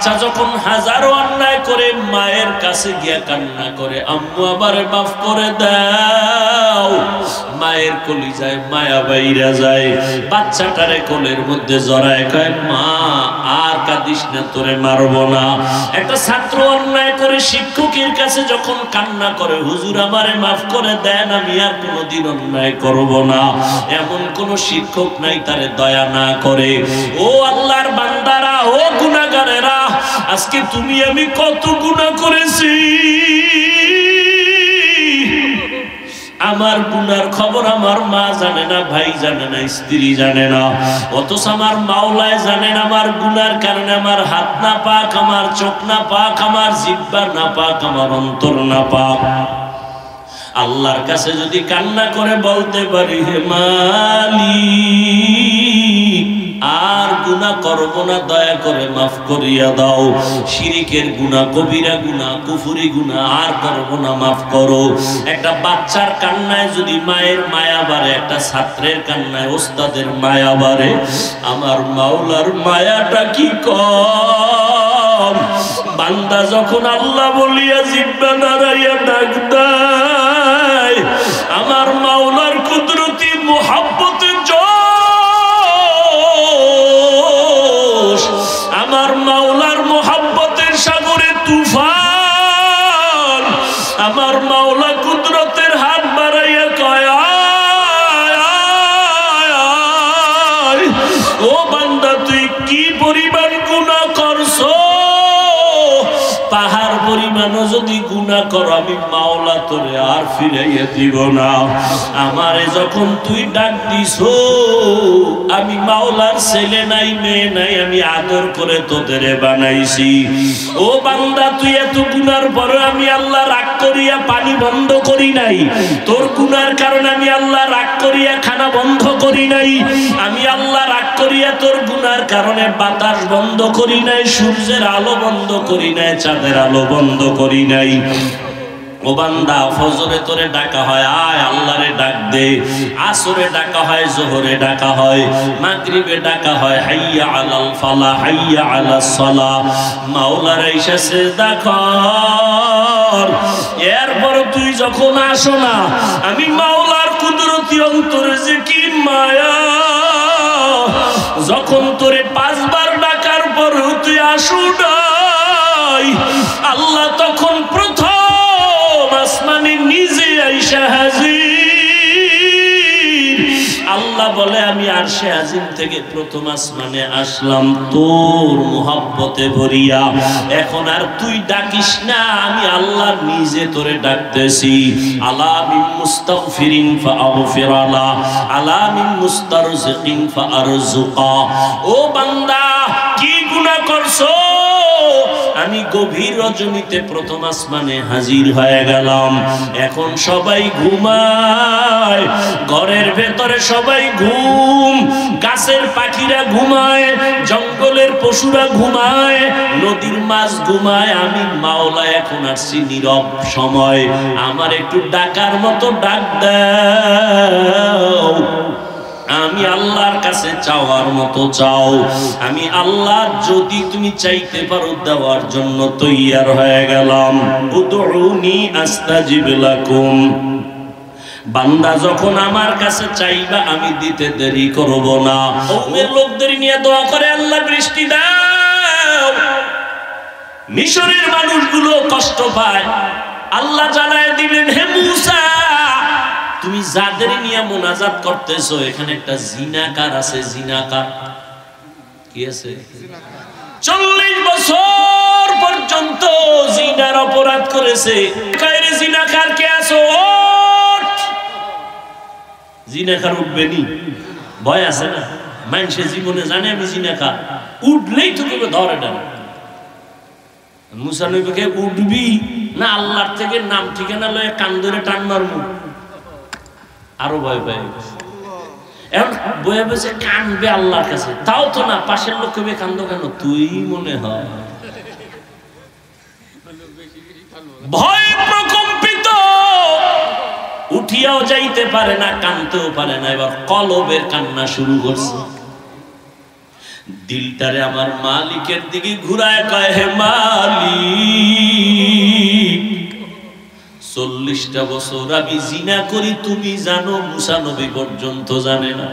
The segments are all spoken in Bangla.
বাচ্চা যখন হাজারো অন্যায় করে মায়ের কাছে গিয়া কান্না করে, আম্মু আমারে মাফ করে দাও, মায়ের কলিজায় মায়া বাইরা যায়, বাচ্চাটারে কোলের মধ্যে জড়ায় কয় মা আর কাঁদিস না, তোরে মারবো না। একটা ছাত্র অন্যায় করে শিক্ষকের কাছে যখন কান্না করে, হুজুর আমারে মাফ করে দেন, আমি আর কোনোদিন অন্যায় করব না, এমন কোন শিক্ষক নাই তারে দয়া না করে। ও আল্লাহর বান্দারা, ও গুনাহগারেরা, আজকে তুমি আমি কত গুনাহ করেছি, আমার গুনার খবর আমার মা জানে না, ভাই জানে না, স্ত্রী জানে না, অথচ আমার মাওলায় জানেন আমার গুনার কারণে আমার হাত না পাক, আমার চোখ না পাক, আমার জিহ্বা না পাক, আমার অন্তর না পাক। আল্লাহর কাছে যদি কান্না করে বলতে পারি, হে মালিক আর গুনাহ করব না, দয়া করে মাফ করিয়া দাও, শিরিকের গুনাহ, কবিরা গুনাহ, কুফরি গুনাহ আর করব না, মাফ করো। একটা বাচ্চার কান্নায় যদি মায়ের মায়া বাড়ে, একটা ছাত্রের কান্নায় ওস্তাদের মায়া বাড়ে, আমার মাওলার মায়াটা কি কম। বান্দা যখন আল্লাহ বলিয়া জিহ্বা নাড়াইয়া ডাক দেয়, আমার মাওলার কুদরতি মুহাব্বতের জোশ, আমার মাওলার মুহাব্বতের সাগরে তুফান, আমার মাওলা কুদরতের হাত বাড়াইয়া কয় ও বান্দা তুই কি পরিমাণ গুনাহ করছো, পাহাড় পরিমাণও যদি গুনাহ করো আমি মাওলা তোরে আর ফিরাইয়া দিব না। আমারে যখন তুই ডাক দিছো, আমি মাওলার ছেলে নাই মেয়ে নাই, আমি আদর করে তোদের বানাইছি। ও বান্দা তুই এত গুনার পরে আমি আল্লাহ রাগ করিয়া পানি বন্ধ করি নাই, তোর গুনার কারণে আমি আল্লাহ রাগ করিয়া খানা বন্ধ করি নাই, আমি আল্লাহ রাগ করিয়া তোর গুনার কারণে বাতাস বন্ধ করি নাই, সূর্যের আলো বন্ধ করি নাই, চাঁদের আলো বন্ধ করি নাই। ও বান্দা ফজরে তোরে ডাকা হয়, আয় আল্লাহরে ডাক দে, আসরে ডাকা হয়, জোহরে ডাকা হয়, মাগরিবে ডাকা হয়, হাইয়া আলাল ফালাহ, হাইয়া আলাস সালাহ, মাওলারে এসে সিজদা কর। এরপর তুই যখন আসো না, আমি মাওলার কুদরতি অন্তরে যে কি মায়া, যখন তোরে 5 বার ডাকার পর তুই আসো নাই, আল্লাহ তখন প্রথম আসমানে নিজে আইসা হাজির। আল্লাহ বলে আমি আরশে আজিম থেকে প্রথম আসমানে আসলাম তোর মুহাব্বতে ভরিয়া, এখন আর তুই ডাকিস না, আমি আল্লাহ নিজে তোরে ডাকতেছি। আলা মিন মুস্তাগফিরিন ফাআগফির আলা, আলা মিন মুস্তারজিকিন ফাআরজুকা। ও বান্দা কি গুনাহ করছো, আমি গভীর রজনীতে প্রথম আসমানে হাজির হয়ে গেলাম, এখন সবাই ঘুমায়, ঘরের ভেতরে সবাই ঘুম, গাছের পাখিরা ঘুমায়, জঙ্গলের পশুরা ঘুমায়, নদীর মাছ ঘুমায়, আমি মাওলা এখন আসছি নীরব সময়, আমার একটু ডাকার মতো ডাক দাও। আমি আল্লাহর কাছে চাওয়ার মতো চাও, আমি আল্লাহ যদি তুমি চাইতে পারো দেওয়ার জন্য তৈয়ার হয়ে গেলাম। উদউনি আস্তাজিব লাকুম, বান্দা যখন আমার কাছে চাইবা আমি দিতে দেরি করব না। কওমের লোকদের নিয়ে দোয়া করে আল্লাহ বৃষ্টি দাও, মিশরের মানুষগুলো কষ্ট পায়, আল্লাহ জানায় দিলেন হে মূসা তুমি যাদের নিয়ে মুনাজাত করতেছো এখানে একটা জিনাকার আছে, জিনাকার কি আছে, 40 বছর পর্যন্ত জিনার অপরাধ করেছে, কায়রে জিনাকার কে আছো, জিনাকার উঠবেনি, ভয় আছে না, মানুষে জীবনে জানে আমি জিনাকার, উঠলেই তো কেউ ধরে না। মুসা নবীকে উঠবি না আল্লাহর থেকে নাম ঠিকানা লয়ে কান ধরে টান মারবো, আরো ভয় পায় এখন বয়ে বসে কানবে আল্লাহর কাছে, তাও তো না, পাশের লোক কবে কান্দো কেন, তুই মনে হয় ভয় প্রকম্পিত, উঠিয়াও যাইতে পারে না, কানতেও পারে না, এবার কলবের কান্না শুরু করছে। দিলটারে আমার মালিকের দিকে ঘুরায় কয়, হে মালিক 40টা বছর আমি জিনা করি, তুমি জানো, মুসা নবী পর্যন্ত জানে না।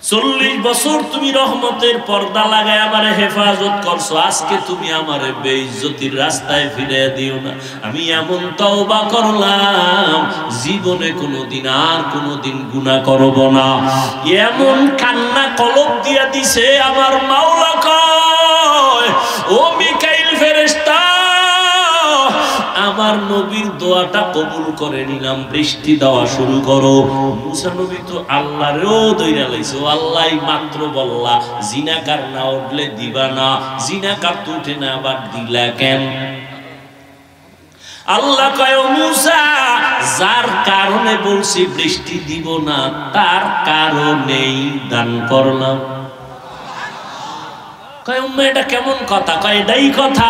40 বছর তুমি রহমতের পর্দা লাগায় আমারে হেফাজত করছো, আজকে তুমি আমারে বেইজ্জতির রাস্তায় ফিরে দিও না। আমি এমন তওবা করলাম, জীবনে কোনোদিন আর কোনোদিন গুনাহ করব না। এমন কান্না কলব দিয়া দিছে আমার মাওলা কয়, ও মিকাইল ফেরেশতা, আমার নবীর দোয়াটা কবুল করে নিলাম, বৃষ্টি দেওয়া শুরু করো। মুসা নবী তো আল্লাহরেও দইরা লাইছে, ও আল্লাহ মাত্র বললা জিনাকার না উঠলে দিবা না, জিনাকার তো উঠে না আবার দিলা কেন? আল্লাহ কয়, ও মুসা, যার কারণে বলছি বৃষ্টি দিব না, তার কারণেই দান করলাম। কয় উম্মা এটা কেমন কথা? কয় এটাই কথা।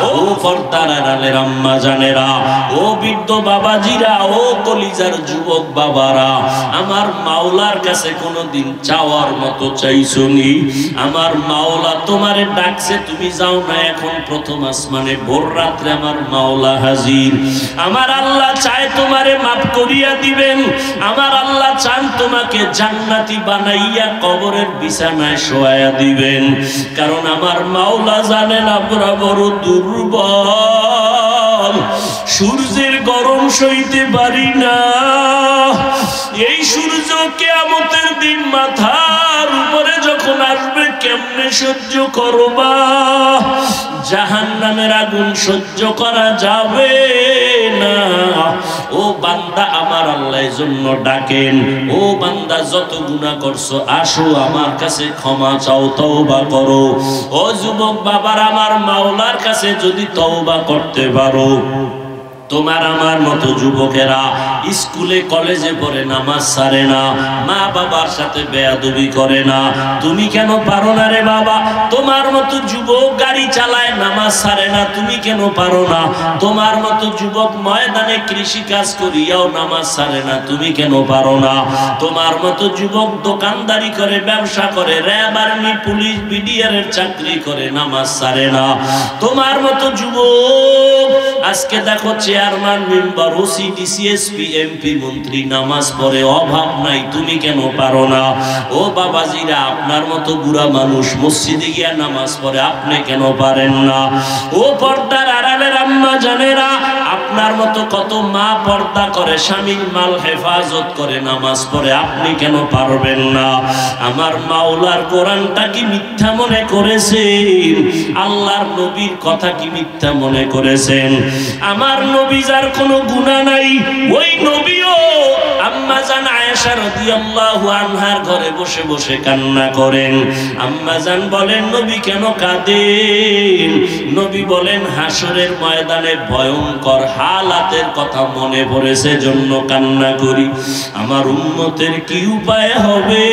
ও পর্দার আড়ালের আম্মা জানেরা, ও বৃদ্ধ বাবাজিরা, ও কলিজার যুবক বাবারা, আমার মাওলার কাছে কোনোদিন চাওয়ার মতো চাইছনি? আমার মাওলা তোমারে ডাকছে, তুমি যাও না। এখন প্রথম আসমানে ভোর রাত্রে আমার মাওলা হাজির। আমার আল্লাহ চায় তোমারে মাফ করিয়া দিবেন। আমার আল্লাহ চান তোমাকে জান্নাতি বানাইয়া কবরের বিছানায় শোয়াইয়া দিবেন। কারণ আমার মাওলা জানেন আমরা বড় দুর্বল, সূর্যের গরম সইতে পারি না। এই সূর্য কিয়ামতের দিন মাথার উপরে যখন আসবে, কেমনে সহ্য করবা? জাহান্নামের আগুন সহ্য করা যাবে না। ও বান্দা, আমার আল্লাহর জন্য ডাকেন, ও বান্দা যত গুনাহ করছো আসো আমার কাছে ক্ষমা চাও, তওবা করো। ও যুবক বাবার, আমার মাওলার কাছে যদি তওবা করতে পারো, তোমার আমার মতো যুবকেরা স্কুলে কলেজে পড়ে নামাজ ছাড়ে না, মা বাবার সাথে বেয়াদবি করে না, তুমি কেন পারো না রে বাবা? তোমার মতো যুবক গাড়ি চালায় নামাজ ছাড়ে না, তুমি কেন পারো না? তোমার মতো যুবক ময়দানে কৃষি কাজ করিয়াও নামাজ ছাড়ে না, তুমি কেন পারো না? তোমার মতো যুবক দোকানদারি করে, ব্যবসা করে, র্যাব, আর্মি, পুলিশ, বিডিআরের চাকরি করে, নামাজ ছাড়ে না। তোমার মতো যুবক আজকে দেখো chairman, member, OC, DC, SP, MP, মন্ত্রী নামাজ পড়ে, অভাব নাই, তুমি কেন পারো না? ও বাবাজিরা, আপনার মতো বুড়া মানুষ মসজিদে গিয়া নামাজ পড়ে, আপনি কেন পারেন না? ও পর্দার আড়ালের আম্মা জানেরা, আপনার মতো কত মা পর্দা করে, স্বামীর মাল হেফাজত করে, নামাজ পড়ে, আপনি কেন পারবেন না? আমার মাওলার কোরআনটা কি মিথ্যা মনে করেছেন? আল্লাহর নবীর কথা কি মিথ্যা মনে করেছেন? আমার নবী যার কোনো গুনাহ নাই, ওই নবীও আম্মা জান আয়েশা রাদিয়াল্লাহু আনহার ঘরে বসে বসে কান্না করেন। আম্মা জান বলেন, নবী কেন কাঁদেন? নবী বলেন, হাসরের ময়দানে ভয়ঙ্কর হালাতের কথা মনে পড়েছে, জন্য কান্না করি। আমার উম্মতের কি উপায় হবে?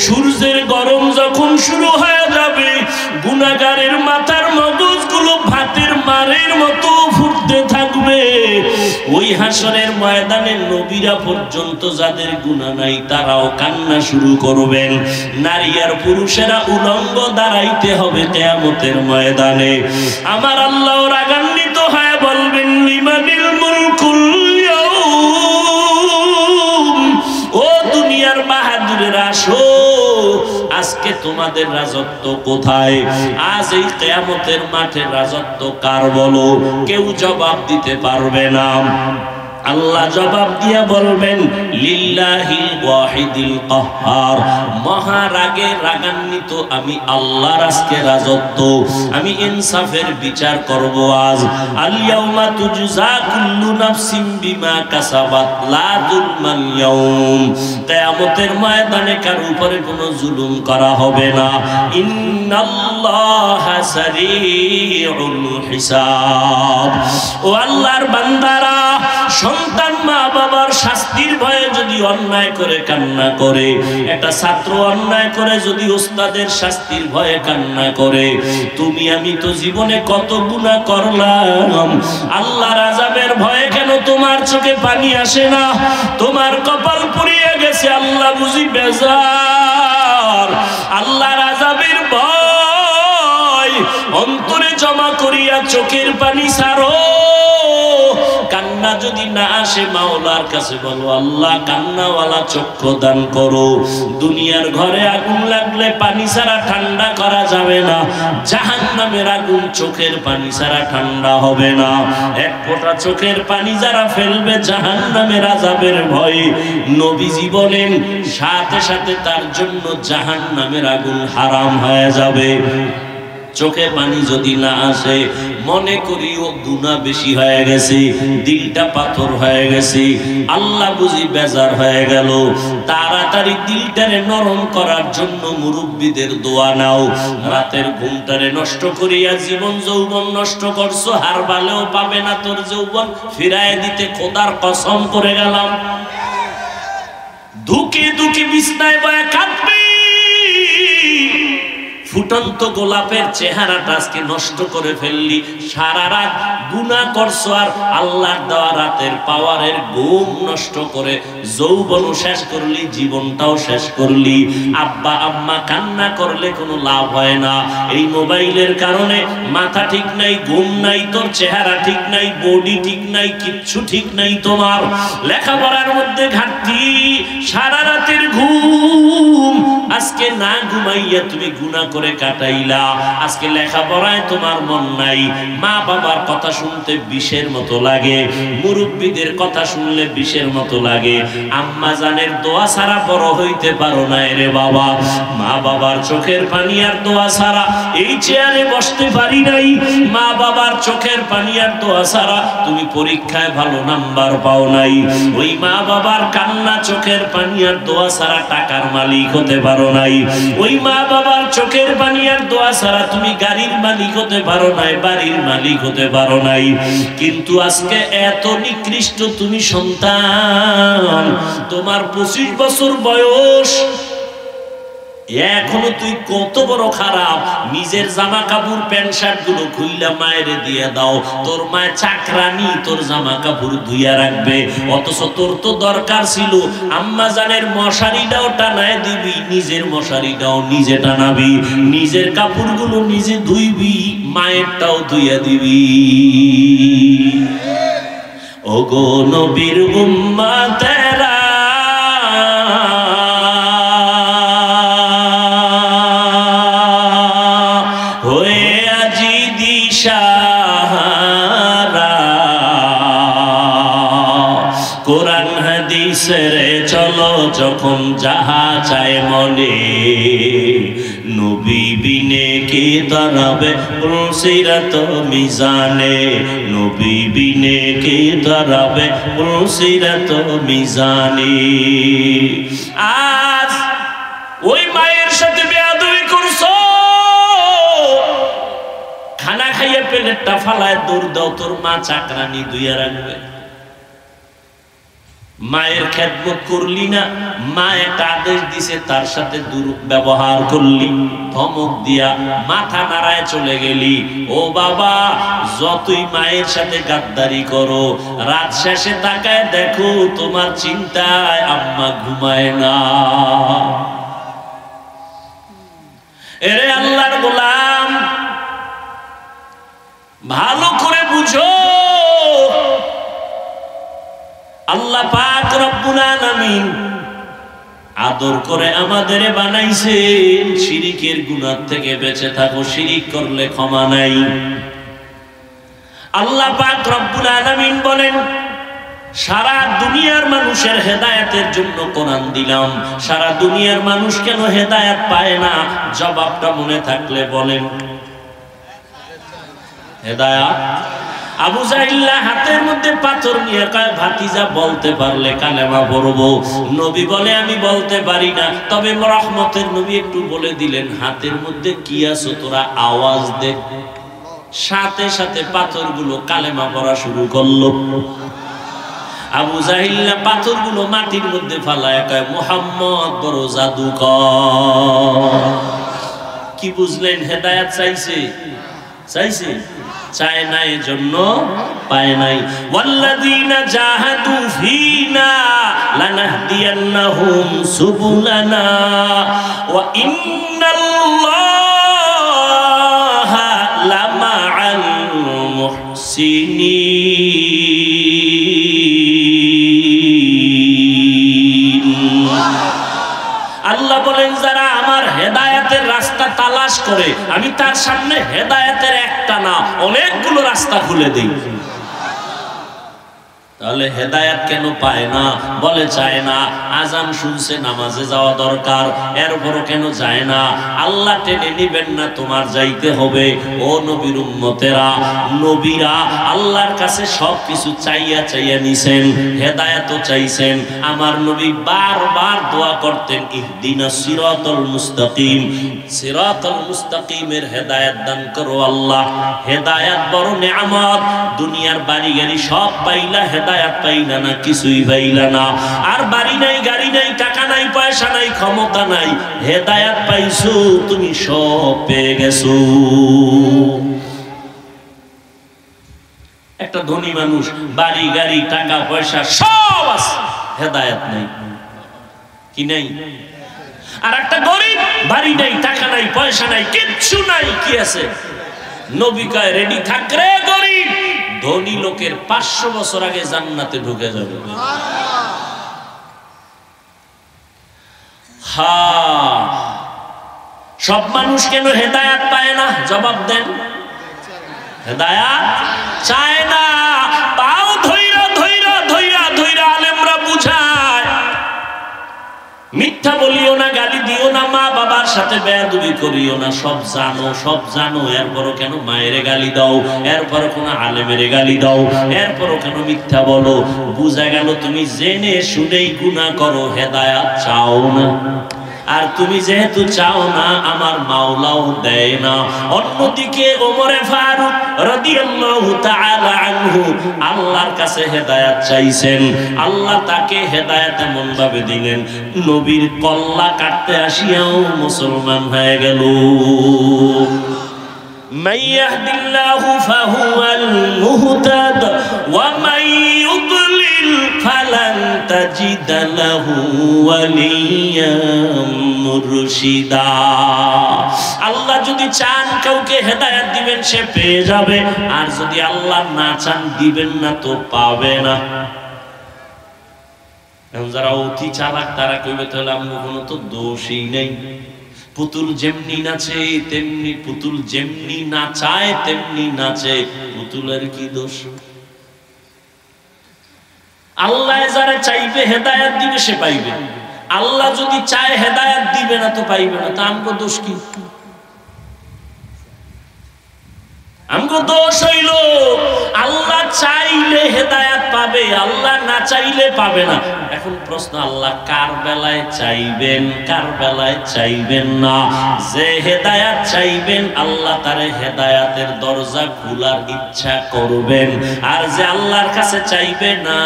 সূর্যের গরম যখন শুরু হয়ে যাবে, গুনাহগারের মাথার মগজগুলো ভাতের মারের মতো ফুটতে থাকবে। ওই হাসরের ময়দানে নবীরা পর্যন্ত যাদের গুনাহ নাই, তারাও কান্না শুরু করবেন। নারী আর পুরুষেরা উলঙ্গ দাঁড়াইতে হবে কিয়ামতের ময়দানে। আমার আল্লাহ রাগান্বিত হয়ে বলবেন, লিমানিল মুলকুল ইয়াউম, ও দুনিয়ার বাহাদুরেরা আসো, আজকে তোমাদের রাজত্ব কোথায়? আজ এই কিয়ামতের মাঠে রাজত্ব কার বলো? কেউ জবাব দিতে পারবে না। আল্লাহ জবাব দিয়া বলবেন, লিল্লাহিল ওয়াহিদিল কাহ্হার, মহারাগে রাগান্বিত আমি আল্লাহর আজকে রাজত্ব, আমি ইনসাফের বিচার করব আজ। আল ইয়াউমা তুজজা কুল্লু নাফসিন বিমা কাসাবাত লা যুলমাল ইয়াউম, কিয়ামতের ময়দানে কার উপরে কোনো জুলুম করা হবে না। ইন্নাল্লাহা সারিউল হিসাব। ও আল্লাহর বান্দারা, সন্তান মা বাবার শাস্তির ভয়ে যদি অন্যায় করে কান্না করে, একটা ছাত্র অন্যায় করে যদি ওস্তাদের শাস্তির ভয়ে কান্না করে, তুমি আমি তো জীবনে কত গুনাহ করলাম, আল্লাহর আযাবের ভয়ে কেন তোমার চোখে পানি আসে না? তোমার কপাল পুড়িয়ে গেছে, আল্লাহ বুঝি বেজার। আল্লাহর আযাবের ভয় অন্তরে জমা করিয়া চোখের পানি ছাড়ো। কান্না যদি না আসে, মাওলার কাছে বলো, আল্লাহ কান্নাওয়ালা চক্ষু দান করো। দুনিয়ার ঘরে আগুন লাগলে পানি ছাড়া ঠান্ডা করা যাবে না, জাহান্নামের আগুন চোখের পানি ছাড়া ঠান্ডা হবে না। এক ফোঁটা চোখের পানি যারা ফেলবে জাহান্নামের আযাবের ভয়ে, নবীজি বলেন সাথে সাথে তার জন্য জাহান্নামের আগুন হারাম হয়ে যাবে। চোখে পানি যদি না আসে, মনে করি ও গুনাহ বেশি হয়ে গেছে, দিলটা পাথর হয়ে গেছে, আল্লাহ বুঝি বেজার হয়ে গেল। তাড়াতাড়ি দিলটারে নরম করার জন্য মুরব্বীদের দোয়া নাও। রাতের ঘুমটারে নষ্ট করিয়া জীবন যৌবন নষ্ট করছো, হার বালেও পাবে না তোর যৌবন ফিরায় দিতে, খোদার কসম করে গেলাম। দুঃখে দুঃখে বিছনায় বয়া কাঁদবি, ফুটন্ত গোলাপের চেহারাটা আজকে নষ্ট করে ফেললি। সারা রাত গুনাহ করছো, আর আল্লাহর দেওয়া রাতের পাওয়ারের ঘুম নষ্ট করে যৌবনও শেষ করলি, জীবনটাও শেষ করলি। আব্বা আম্মা কান্না করলে কোনো লাভ হয় না। এই মোবাইলের কারণে মাথা ঠিক নাই, ঘুম নাই, তোর চেহারা ঠিক নাই, বডি ঠিক নাই, কিচ্ছু ঠিক নাই। তোমার লেখাপড়ার মধ্যে ঘাটতি, সারা রাতের ঘুম আজকে না ঘুমাইয়া তুমি গুনাহ করে কাটাইলা। আজকে লেখাপড়ায় তোমার মন নাই, মা বাবার কথা শুনতে বিষের মতো লাগে, মুরব্বীদের কথা শুনলে বিষের মতো লাগে। আম্মা জানের দোয়া ছাড়া বড় হইতে পারো না রে বাবা। মা বাবার চোখের পানি আর দোয়া ছাড়া এই চেয়ারে বসতে পারি নাই। মা বাবার চোখের পানি আর দোয়া ছাড়া তুমি পরীক্ষায় ভালো নাম্বার পাও নাই। ওই মা বাবার কান্না, চোখের পানি আর দোয়া ছাড়া টাকার মালিক হতে পারো নাই। ওই মা বাবার চোখের পানি আর দোয়া ছাড়া তুমি গাড়ির মালিক হতে পারো নাই, বাড়ির মালিক হতে পারো নাই। কিন্তু আজকে এত নিকৃষ্ট তুমি সন্তান, তোমার 25 বছর বয়স, এখনো তুই কত বড় খারাপ। নিজের জামা কাপড় প্যান্ট শার্ট গুলো খুইলা মায়েরে দিয়ে দাও, তোর মায়ের চাকরানি তোর জামা কাপড় ধুইয়া রাখবে। অথচ তোর তো দরকার ছিল আম্মা জানের মশারিটাও টানায় দিবি, নিজের মশারিটাও নিজে টানাবি, নিজের কাপড়গুলো নিজে ধুইবি, মায়েরটাও ধুইয়া দিবি। ওগো নবীর উম্মতেরা, কোরআন হাদিসের চলো যখন যাহা চায় মনে, নবী বিনে কে দাঁড়াবে পুলসিরাত মিজানে, নবী বিনে কে দাঁড়াবে পুলসিরাত মিজানে। আজ ওই মায়ের সাথে বেয়াদবি করছো, খানা খাইয়ে প্লেটটা ফালায় দৌড় দাও, তোর মা চাকরানি ধুইয়া রাখবে। মায়ের খেদমত করলি না, মা একটা আদেশ দিছে তার সাথে দুর্ব্যবহার করলি, ধমক দিয়া মাথা নাড়ায় চলে গেলি। ও বাবা, যতই মায়ের সাথে গাদ্দারি করো, রাত শেষে তাকায় দেখো তোমার চিন্তায় আম্মা ঘুমায় না। এরে আল্লাহর গোলাম, ভালো করে বুঝো, আল্লাহ পাক রব্বুল আলামিন আদর করে আমাদের বানাইছেন শিরিকের গুনাহ থেকে বেঁচে থাকো, শিরিক করলে ক্ষমা নাই। আল্লাহ পাক রব্বুল আলামিন বলেন, সারা দুনিয়ার মানুষের হেদায়েতের জন্য কোরআন দিলাম, সারা দুনিয়ার মানুষ কেন হেদায়েত পায় না? জবাবটা মনে থাকলে বলেন। হেদায়েত আবু জাহিল্লা হাতের মধ্যে পাথর নিয়ে কয়, ভাতিজা বলতে পারলে কালেমা পড়বো। নবী বলে, আমি বলতে পারি না। তবে রহমতের নবী একটু বলে দিলেন, হাতের মধ্যে কি আছে তোরা আওয়াজ দে। সাথে সাথে পাথরগুলো কালেমা পড়া শুরু করলো। আবু জাহিল না পাথরগুলো মাটির মধ্যে ফালায় কয় মুহাম্মদ বড় জাদুকর। কি বুঝলেন? হেদায়েত চাইছে, চাইছে, চায় না, এজন্য পায় নাই। ওয়াল্লাযীনা জাহাদু ফীনা লানাহদিয়ান্নাহুম সুবুলানা ওয়া ইন্নাল্লাহা লামাআল মুহসিনিন। আল্লাহ বলেন যারা আমার হেদায়েতের রাস্তা তালাশ করে আমি তার সামনে হেদায়েতের একটা না অনেকগুলো রাস্তা খুলে দেই। তাহলে হেদায়েত কেন পায় না? বলে চায় না। আজান শুনছে, নামাজে যাওয়া দরকার, এরপরও কেন যায় না? আল্লাহ টেনে নিবেন না, তোমার যাইতে হবে। ও নবীর উম্মতেরা, নবীরা আল্লাহর কাছে সবকিছু চাইয়া চাইয়া নিছেন, হেদায়েতও চাইছেন। আমার নবী বারবার দোয়া করতেন, ইহদিনাস সিরাতাল মুস্তাকিম, সিরাতাল মুস্তাকিমের হেদায়েত দান করো আল্লাহ। হেদায়েত বড় নেয়ামত। দুনিয়ার বাড়ি গাড়ি সব পাইলা, হেদায়েত পাইলা না, কিছুই পাইলা না। আর বাড়ি নাই, গাড়ি নাই, টাকা নাই, পয়সা নাই, ক্ষমতা নাই, হেদায়েত পাইছো, তুমি সব পেয়ে গেছো। একটা ধনী মানুষ বাড়ি গাড়ি টাকা পয়সা সব আছে, হেদায়েত নাই। কি নাই? আর একটা গরিব বাড়ি নাই, টাকা নাই, পয়সা নাই, কিচ্ছু নাই, কি আছে? নবী কয় রেডি থাক রে গরিব, ধনী লোকের 500 বছর আগে জান্নাতে ঢুকে যাবে। হ্যাঁ, সব মানুষ কেন হেদায়েত পায় না? জবাব দেন। হেদায়েত চায় না। পাও ধইরা ধইরা ধইরা ধইরা আলেমরা বুঝায়, মিথ্যা বলিও না, গালি দিও না, মা বাবার সাথে বেয়াদবি করিও না। সব জানো, সব জানো, এরপরও কেন মায়েরে গালি দাও, এরপরও কোন আলেমেরে গালি দাও, এরপরও কেন মিথ্যা বলো? বুঝা গেল তুমি জেনে শুনেই গুনাহ করো, হেদায়েত চাও না। আর তুমি যেহেতু চাও না, আমার মাওলাও দেয় না। অন্যদিকে ওমরে ফারুক রাদিয়াল্লাহু তাআলা আনহু আল্লাহর কাছে হেদায়েত চাইছেন, আল্লাহ তাকে হেদায়েত এমন ভাবে দিলেন, নবীর কল্লা কাটতে আসিয়াও মুসলমান হয়ে গেল। মান ইয়াহদিল্লাহু ফাহুয়াল মুহতাদ ওয়া মান ইউদ্লিল ফালান তাজিদা লাহু ওয়ালিয়্যাম মুরশিদা। আল্লাহ যদি চান কাউকে হেদায়েত দিবেন, সে পেয়ে যাবে। আর যদি আল্লাহ না চান, দিবেন না, তো পাবে না। এখন যারা অতি চালাক তারা কইবে তাহলে আমার কোনো তো দোষই নেই। পুতুল যেমনি নাচে তেমনি, পুতুল যেমনি নাচায় তেমনি নাচে, পুতুলের কি দোষ? আল্লাহ যারা চাইবে হেদায়েত দিবে, সে পাইবে। আল্লাহ যদি চায় হেদায়েত দিবে না, তো পাইবে না। তা আমগো দোষ কি? আমগো দোষ হইল আল্লাহ চাইলে হেদায়েত পাবে, আল্লাহ না চাইলে পাবে না। এখন প্রশ্ন, আল্লাহ কার বেলায় চাইবেন, কার বেলায় চাইবেন না? যে হেদায়েত চাইবেন, আল্লাহ তারে হেদায়েতের দরজা খোলার ইচ্ছা করবেন। আর যে আল্লাহর কাছে চাইবে না,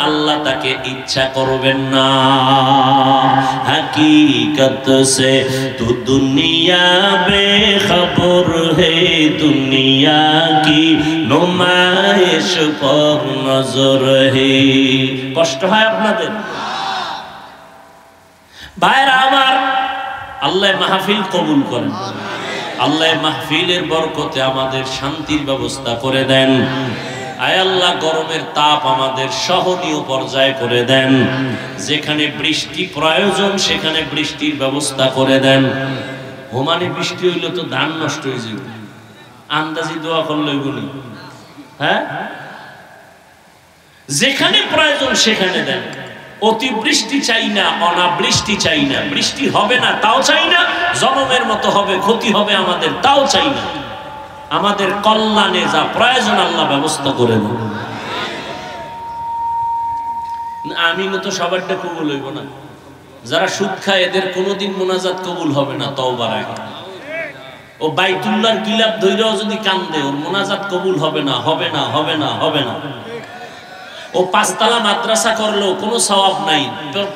আল্লাহ তাকে ইচ্ছা করবেন না। হাকিকত সে তু দুনিয়া বেখবর হে, দুনিয়া কি নুমাইশ পর নজর হে। কষ্ট হয় আপনাদের? ভাইরা আমার, আল্লাহ মাহফিল কবুল করেন। আল্লাহ মাহফিলের বরকতে আমাদের শান্তির ব্যবস্থা করে দেন। আয় আল্লাহ, গরমের তাপ আমাদের সহনীয় পর্যায়ে করে দেন। যেখানে বৃষ্টি প্রয়োজন সেখানে বৃষ্টির ব্যবস্থা করে দেন। ওমানে বৃষ্টি হইলে তো ধান নষ্ট হয়ে যাবে, আন্দাজি দোয়া করলে বলি। হ্যাঁ, যেখানে প্রয়োজন সেখানে দেন। অতিবৃষ্টি চাই না, অনাবৃষ্টি চাই না। বৃষ্টি হবে না তাও চাই না, জনমের মতো হবে, ক্ষতি হবে আমাদের তাও চাই না। আমাদের কল্যাণে যা প্রয়োজন আল্লাহ ব্যবস্থা করে দেন। আমি তো সবারটা কবুল হইব না। যারা সুদ খায় এদের কোনোদিন মোনাজাত কবুল হবে না তওবার আগে। ও বাইতুল্লাহর গিলাপ ধইরাও যদি কান্দে, ওর মোনাজাত কবুল হবে না, হবে না, হবে না, হবে না। ও 5 তলা মাদ্রাসা করলেও কোনো সওয়াব নাই,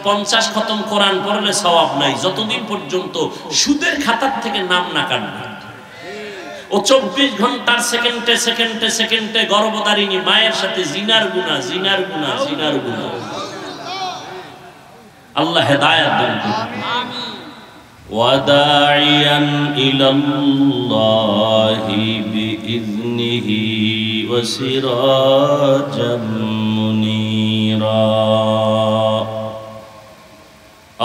50 খতম কোরআন পড়লে সওয়াব নাই, যতদিন পর্যন্ত সুদের খাতার থেকে নাম না কাটবে। ও 24 ঘন্টার সেকেন্ডে সেকেন্ডে সেকেন্ডে গর্ভধারিণী মায়ের সাথে জিনার গুনাহ জিনার গুনাহ জিনার গুনাহ। আল্লাহ হেদায়েত দান করুন। আমিন। ওয়াদাইয়ান ইলাল্লাহি বিইذনিহি ওয়া সিরাজাম মুনীরা।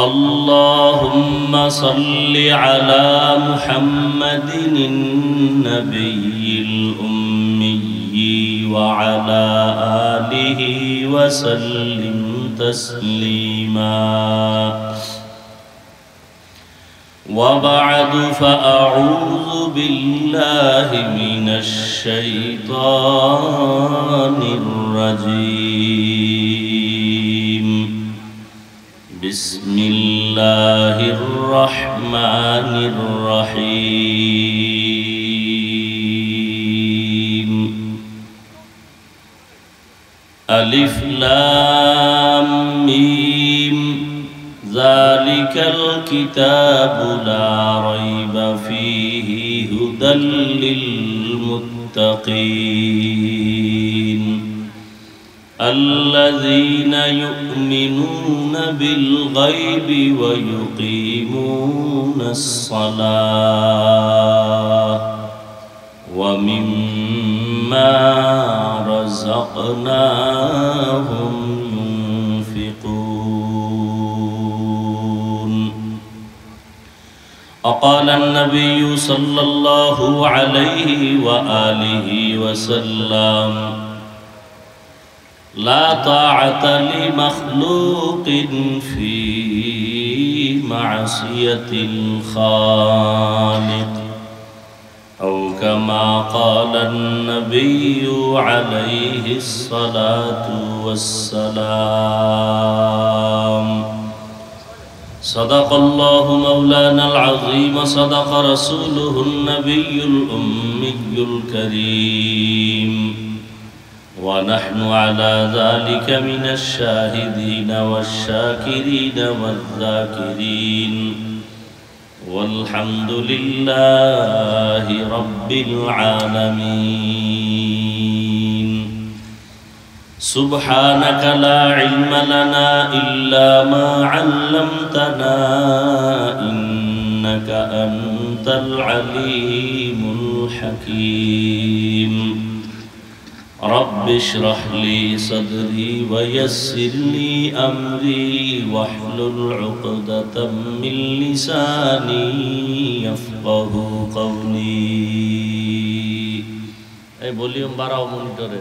اللهم صل على محمد النبي الأمي وعلى آله وسلم تسليما. وبعد فأعوذ بالله من الشيطان الرجيم. بسم الله الرحمن الرحيم. ألف لام ميم ذلك الكتاب لا ريب فيه هدى للمتقين الذين يؤمنون بالغيب ويقيمون الصلاة ومما رزقناهم ينفقون. وقال النبي صلى الله عليه وآله وسلم لا طاعة لمخلوق في معصية الخالق أو كما قال النبي عليه الصلاة والسلام. صدق الله مولانا العظيم صدق رسوله النبي الأمي الكريم ونحن على ذلك من الشاهدين والشاكرين والذاكرين والحمد لله رب العالمين. سبحانك لا علم لنا إلا ما علمتنا إنك أنت العليم الحكيم. رب اشرح لي صدري ويسر لي أمري واحلل عقدة من لساني يفقه قولي. اے ولیوم بڑھاؤ مانیٹر.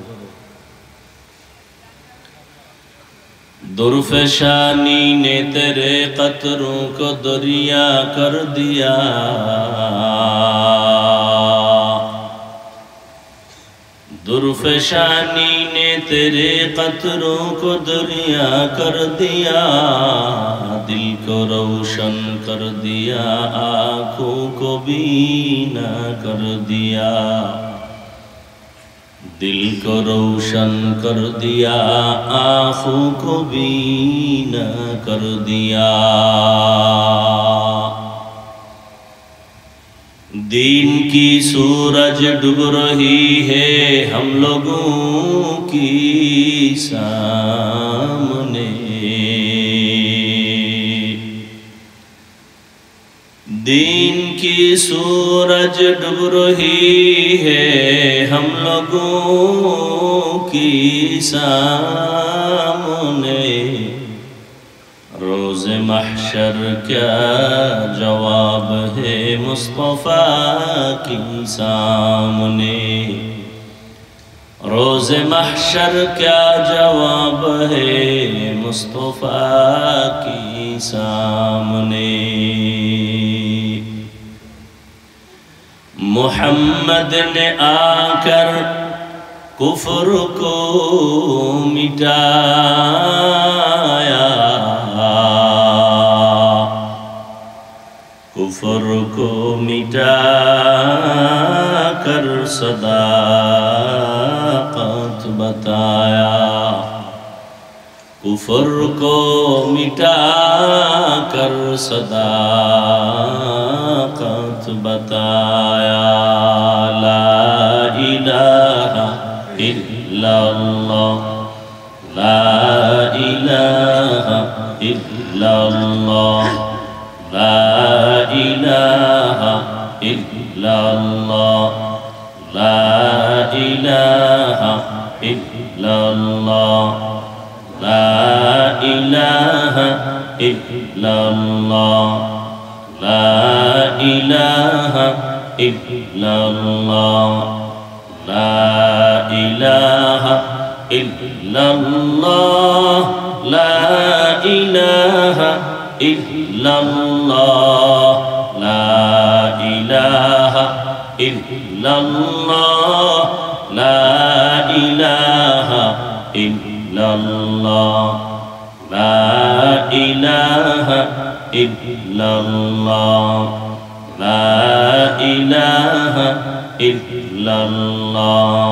درفشانی نے تیرے قطروں کو دریا کر دیا، درفشانی نے تیرے قطروں کو دریا کر دیا، دل کو روشن کر دیا آنکھوں کو بینا کر دیا، دل کو روشن کر دیا آنکھوں کو بینا کر دیا. دین کی سورج ڈوب رہی ہے ہم لوگوں کی سامنے، دین کی سورج ڈوب رہی ہے ہم لوگوں کی سامنے، روز محشر کیا جواب ہے مصطفیٰ کی سامنے، روز محشر کیا جواب ہے مصطفیٰ کی سامنے. محمد نے آ کر کفر کو مٹایا، کفر کو مٹا کر صداقت بتایا، कुफर को मिटा कर सदाकत बताया। ला इलाहा इल्लल्लाह, ला इलाहा इल्लल्लाह, ला इलाहा इल्लल्लाह, ला इलाहा इल्लल्लाह, ला इलाहा इल्लल्लाह, ला इलाहा इल्लल्लाह, ला इलाहा इल्लल्लाह, ला इलाहा इल्लल्लाह, ला इलाहा इल्लल्लाह, ला इलाहा इल्लल्लाह, ला इलाहा इल्लल्लाह, ला इलाहा इल्लल्लाह।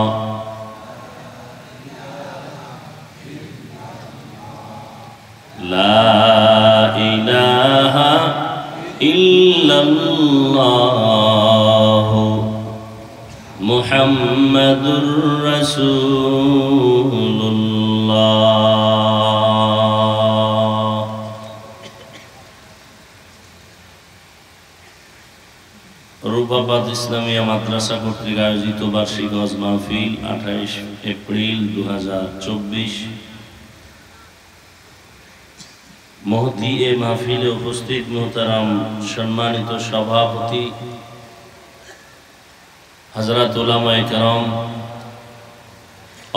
ला इलाहा इल्लल्लाह मुहम्मदुर रसूलुल्लाह। রূপাবাদ ইসলামিয়া মাদ্রাসা কর্তৃক আয়োজিত বার্ষিক ওয়াজ মাহফিল 28 এপ্রিল 2024। মহতি এ মাহফিলে উপস্থিত মোহতারাম সম্মানিত সভাপতি হযরত উলামায়ে কেরাম,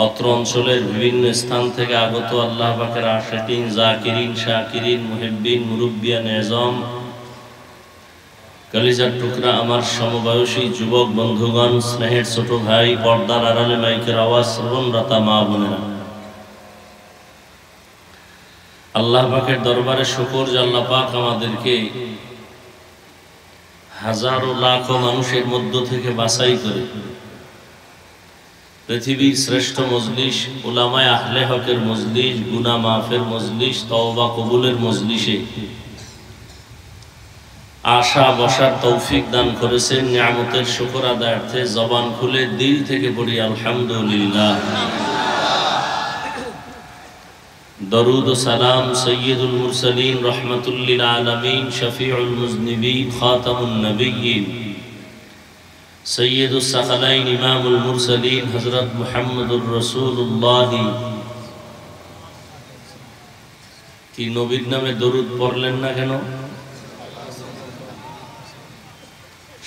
অত্র অঞ্চলের বিভিন্ন স্থান থেকে আগত আল্লাহ পাকের আশিকিন, জাকিরিন, শাকিরিন, মুহিব্বিন, মুরব্বিয়ান এজম, কলিজার টুকরা আমার সমবয়সী যুবক বন্ধুগণ, স্নেহের ছোট ভাই, পর্দার আড়ালে মাইকের আওয়াজ শ্রবণরতা মা বোনেরা, আল্লাহ পাকের দরবারে শুকর যে আল্লাহ পাক আমাদেরকে হাজারো লাখো মানুষের মধ্য থেকে বাছাই করে পৃথিবীর শ্রেষ্ঠ মজলিস, উলামায়ে আহলে হকের মজলিস, গুনাহ মাফের মজলিস, তওবা কবুলের মজলিসে আশা বসার তৌফিক দান করেছেন। নিয়ামতের শুকর আদায়ার্থে জবান খুলে দিল থেকে পড়ি আলহামদুলিল্লাহ। দরুদ ও সালাম সৈয়দুল মুরসালিন, রহমাতুল লিল আলামিন, শফিউল মুজনিবিন, খাতামুন নবিয়্যিন, সৈয়দুস সাকালাইন, ইমামুল মুরসালিন হযরত মুহাম্মদুর রাসূলুল্লাহ। কি নবীর নামে দরুদ পড়লেন না কেন?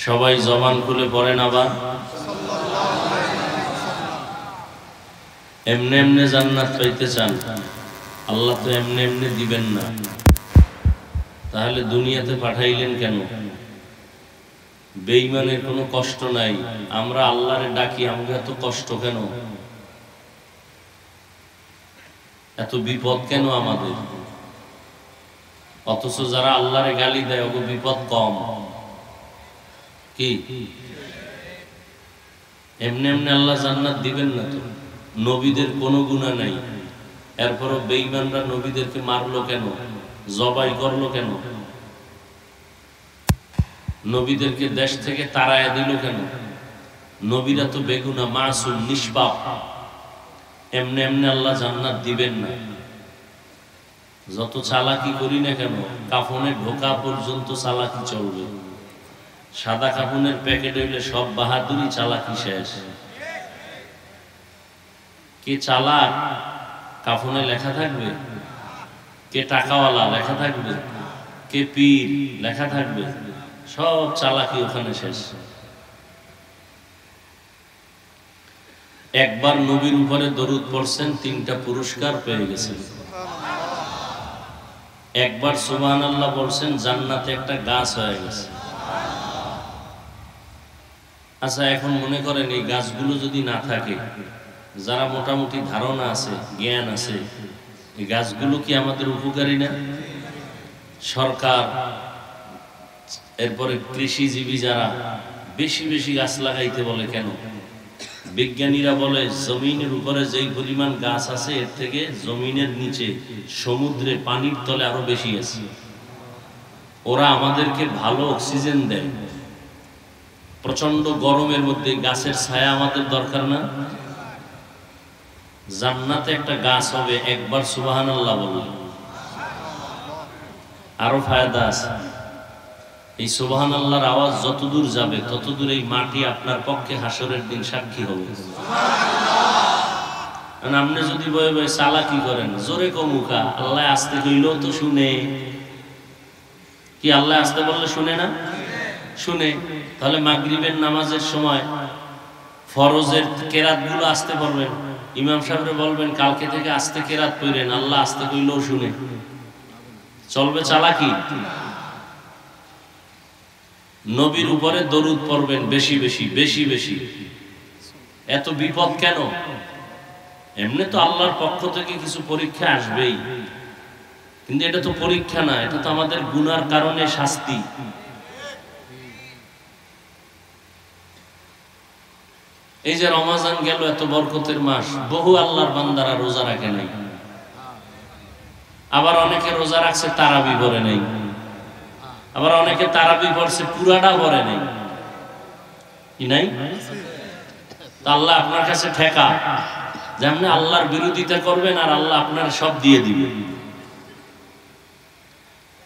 সবাই জবান খুলে পড়েন আবার। এমনি এমনি জান্নাত পাইতে চান, আল্লাহ তো এমনি এমনি দিবেন না, তাহলে দুনিয়াতে পাঠাইলেন কেন? বেঈমানের কোনো কষ্ট নাই, আমরা আল্লাহরে ডাকি, আমাকে এত কষ্ট কেন? এত বিপদ কেন আমাদের? অথচ যারা আল্লাহরে গালি দেয় ওগো বিপদ কম। কি এমনি এমনি আল্লাহ জান্নাত দিবেন না তো? নবীদের কোনো গুনাহ নাই, এরপরও বেঈমানরা নবীদেরকে মারলো কেন, জবাই করলো কেন, নবীদেরকে দেশ থেকে তাড়ায়া দিল কেন? নবীরা তো বেগুনা, মাসুম, নিষ্পাপ। এমনি এমনি আল্লাহ জান্নাত দিবেন না। যত চালাকি করি না কেন, কাফনে ঢোকা পর্যন্ত চালাকি চলবে। সাদা কাফনের প্যাকেট হইলে সব বাহাদুরি, চালাকি শেষ। কে চালাক কাফনে লেখা থাকবে, কে টাকাওয়ালা লেখা থাকবে, কে পীর লেখা থাকবে, সব চালাকি ওখানে শেষ। একবার নবীর উপরে দরুদ পড়ছেন, 3টা পুরস্কার পেয়ে গেছেন। একবার সুবহানাল্লাহ বলছেন, জান্নাতে একটা গাছ হয়ে গেছে। আচ্ছা, এখন মনে করেন এই গাছগুলো যদি না থাকে, যারা মোটামুটি ধারণা আছে, জ্ঞান আছে, এই গাছগুলো কি আমাদের উপকারী না? সরকার, এরপরে কৃষিজীবী যারা বেশি বেশি গাছ লাগাইতে বলে কেন? বিজ্ঞানীরা বলে জমিনের উপরে যেই পরিমাণ গাছ আছে এর থেকে জমিনের নিচে সমুদ্রে পানির তলে আরো বেশি আছে। ওরা আমাদেরকে ভালো অক্সিজেন দেয়। প্রচন্ড গরমের মধ্যে গাছের ছায়া আমাদের দরকার না? জান্নাতে একটা গাছ হবে, একবার সুবহানাল্লাহ বললে আরো ফায়দা আছে। এই সুবহানাল্লাহর আওয়াজ যতদূর যাবে ততদূর এই মাটি আপনার পক্ষে হাসরের দিন সাক্ষী হবে। আপনি যদি বয়ে বয়ে চালাকি করেন, জোরে কমুখা, আল্লাহ আসতে কইলেও তো শুনে। কি আল্লাহ আসতে বললে শুনে না? শুনে। তাহলে মাগরিবের নামাজের সময় ফরজের কেরাত গুলো আসতে পারবেন, ইমাম সাহেবরে বলবেন কালকে থেকে আস্তে কেরাত পড়েন, আল্লাহ আসতে কইলেও শুনে। চলবে চালাকি? নবীর উপরে দরুদ পড়বেন বেশি বেশি বেশি বেশি। এত বিপদ কেন? এমনি তো আল্লাহর পক্ষ থেকে কিছু পরীক্ষা আসবেই, কিন্তু এটা তো পরীক্ষা না, এটা তো আমাদের গুনার কারণে শাস্তি। এই যে রমজান গেল, এত বরকতের মাস, বহু আল্লাহর বান্দারা রোজা রাখে নাই। আবার অনেকে রোজা রাখছে তারাবি পড়ে নাই, আবার অনেকে তারাবি পড়ছে পুরাটা পড়ে নাই। কি নাই? আল্লাহ আপনার কাছে ঠেকা যে আপনি আল্লাহর বিরোধিতা করবেন আর আল্লাহ আপনার সব দিয়ে দিবে।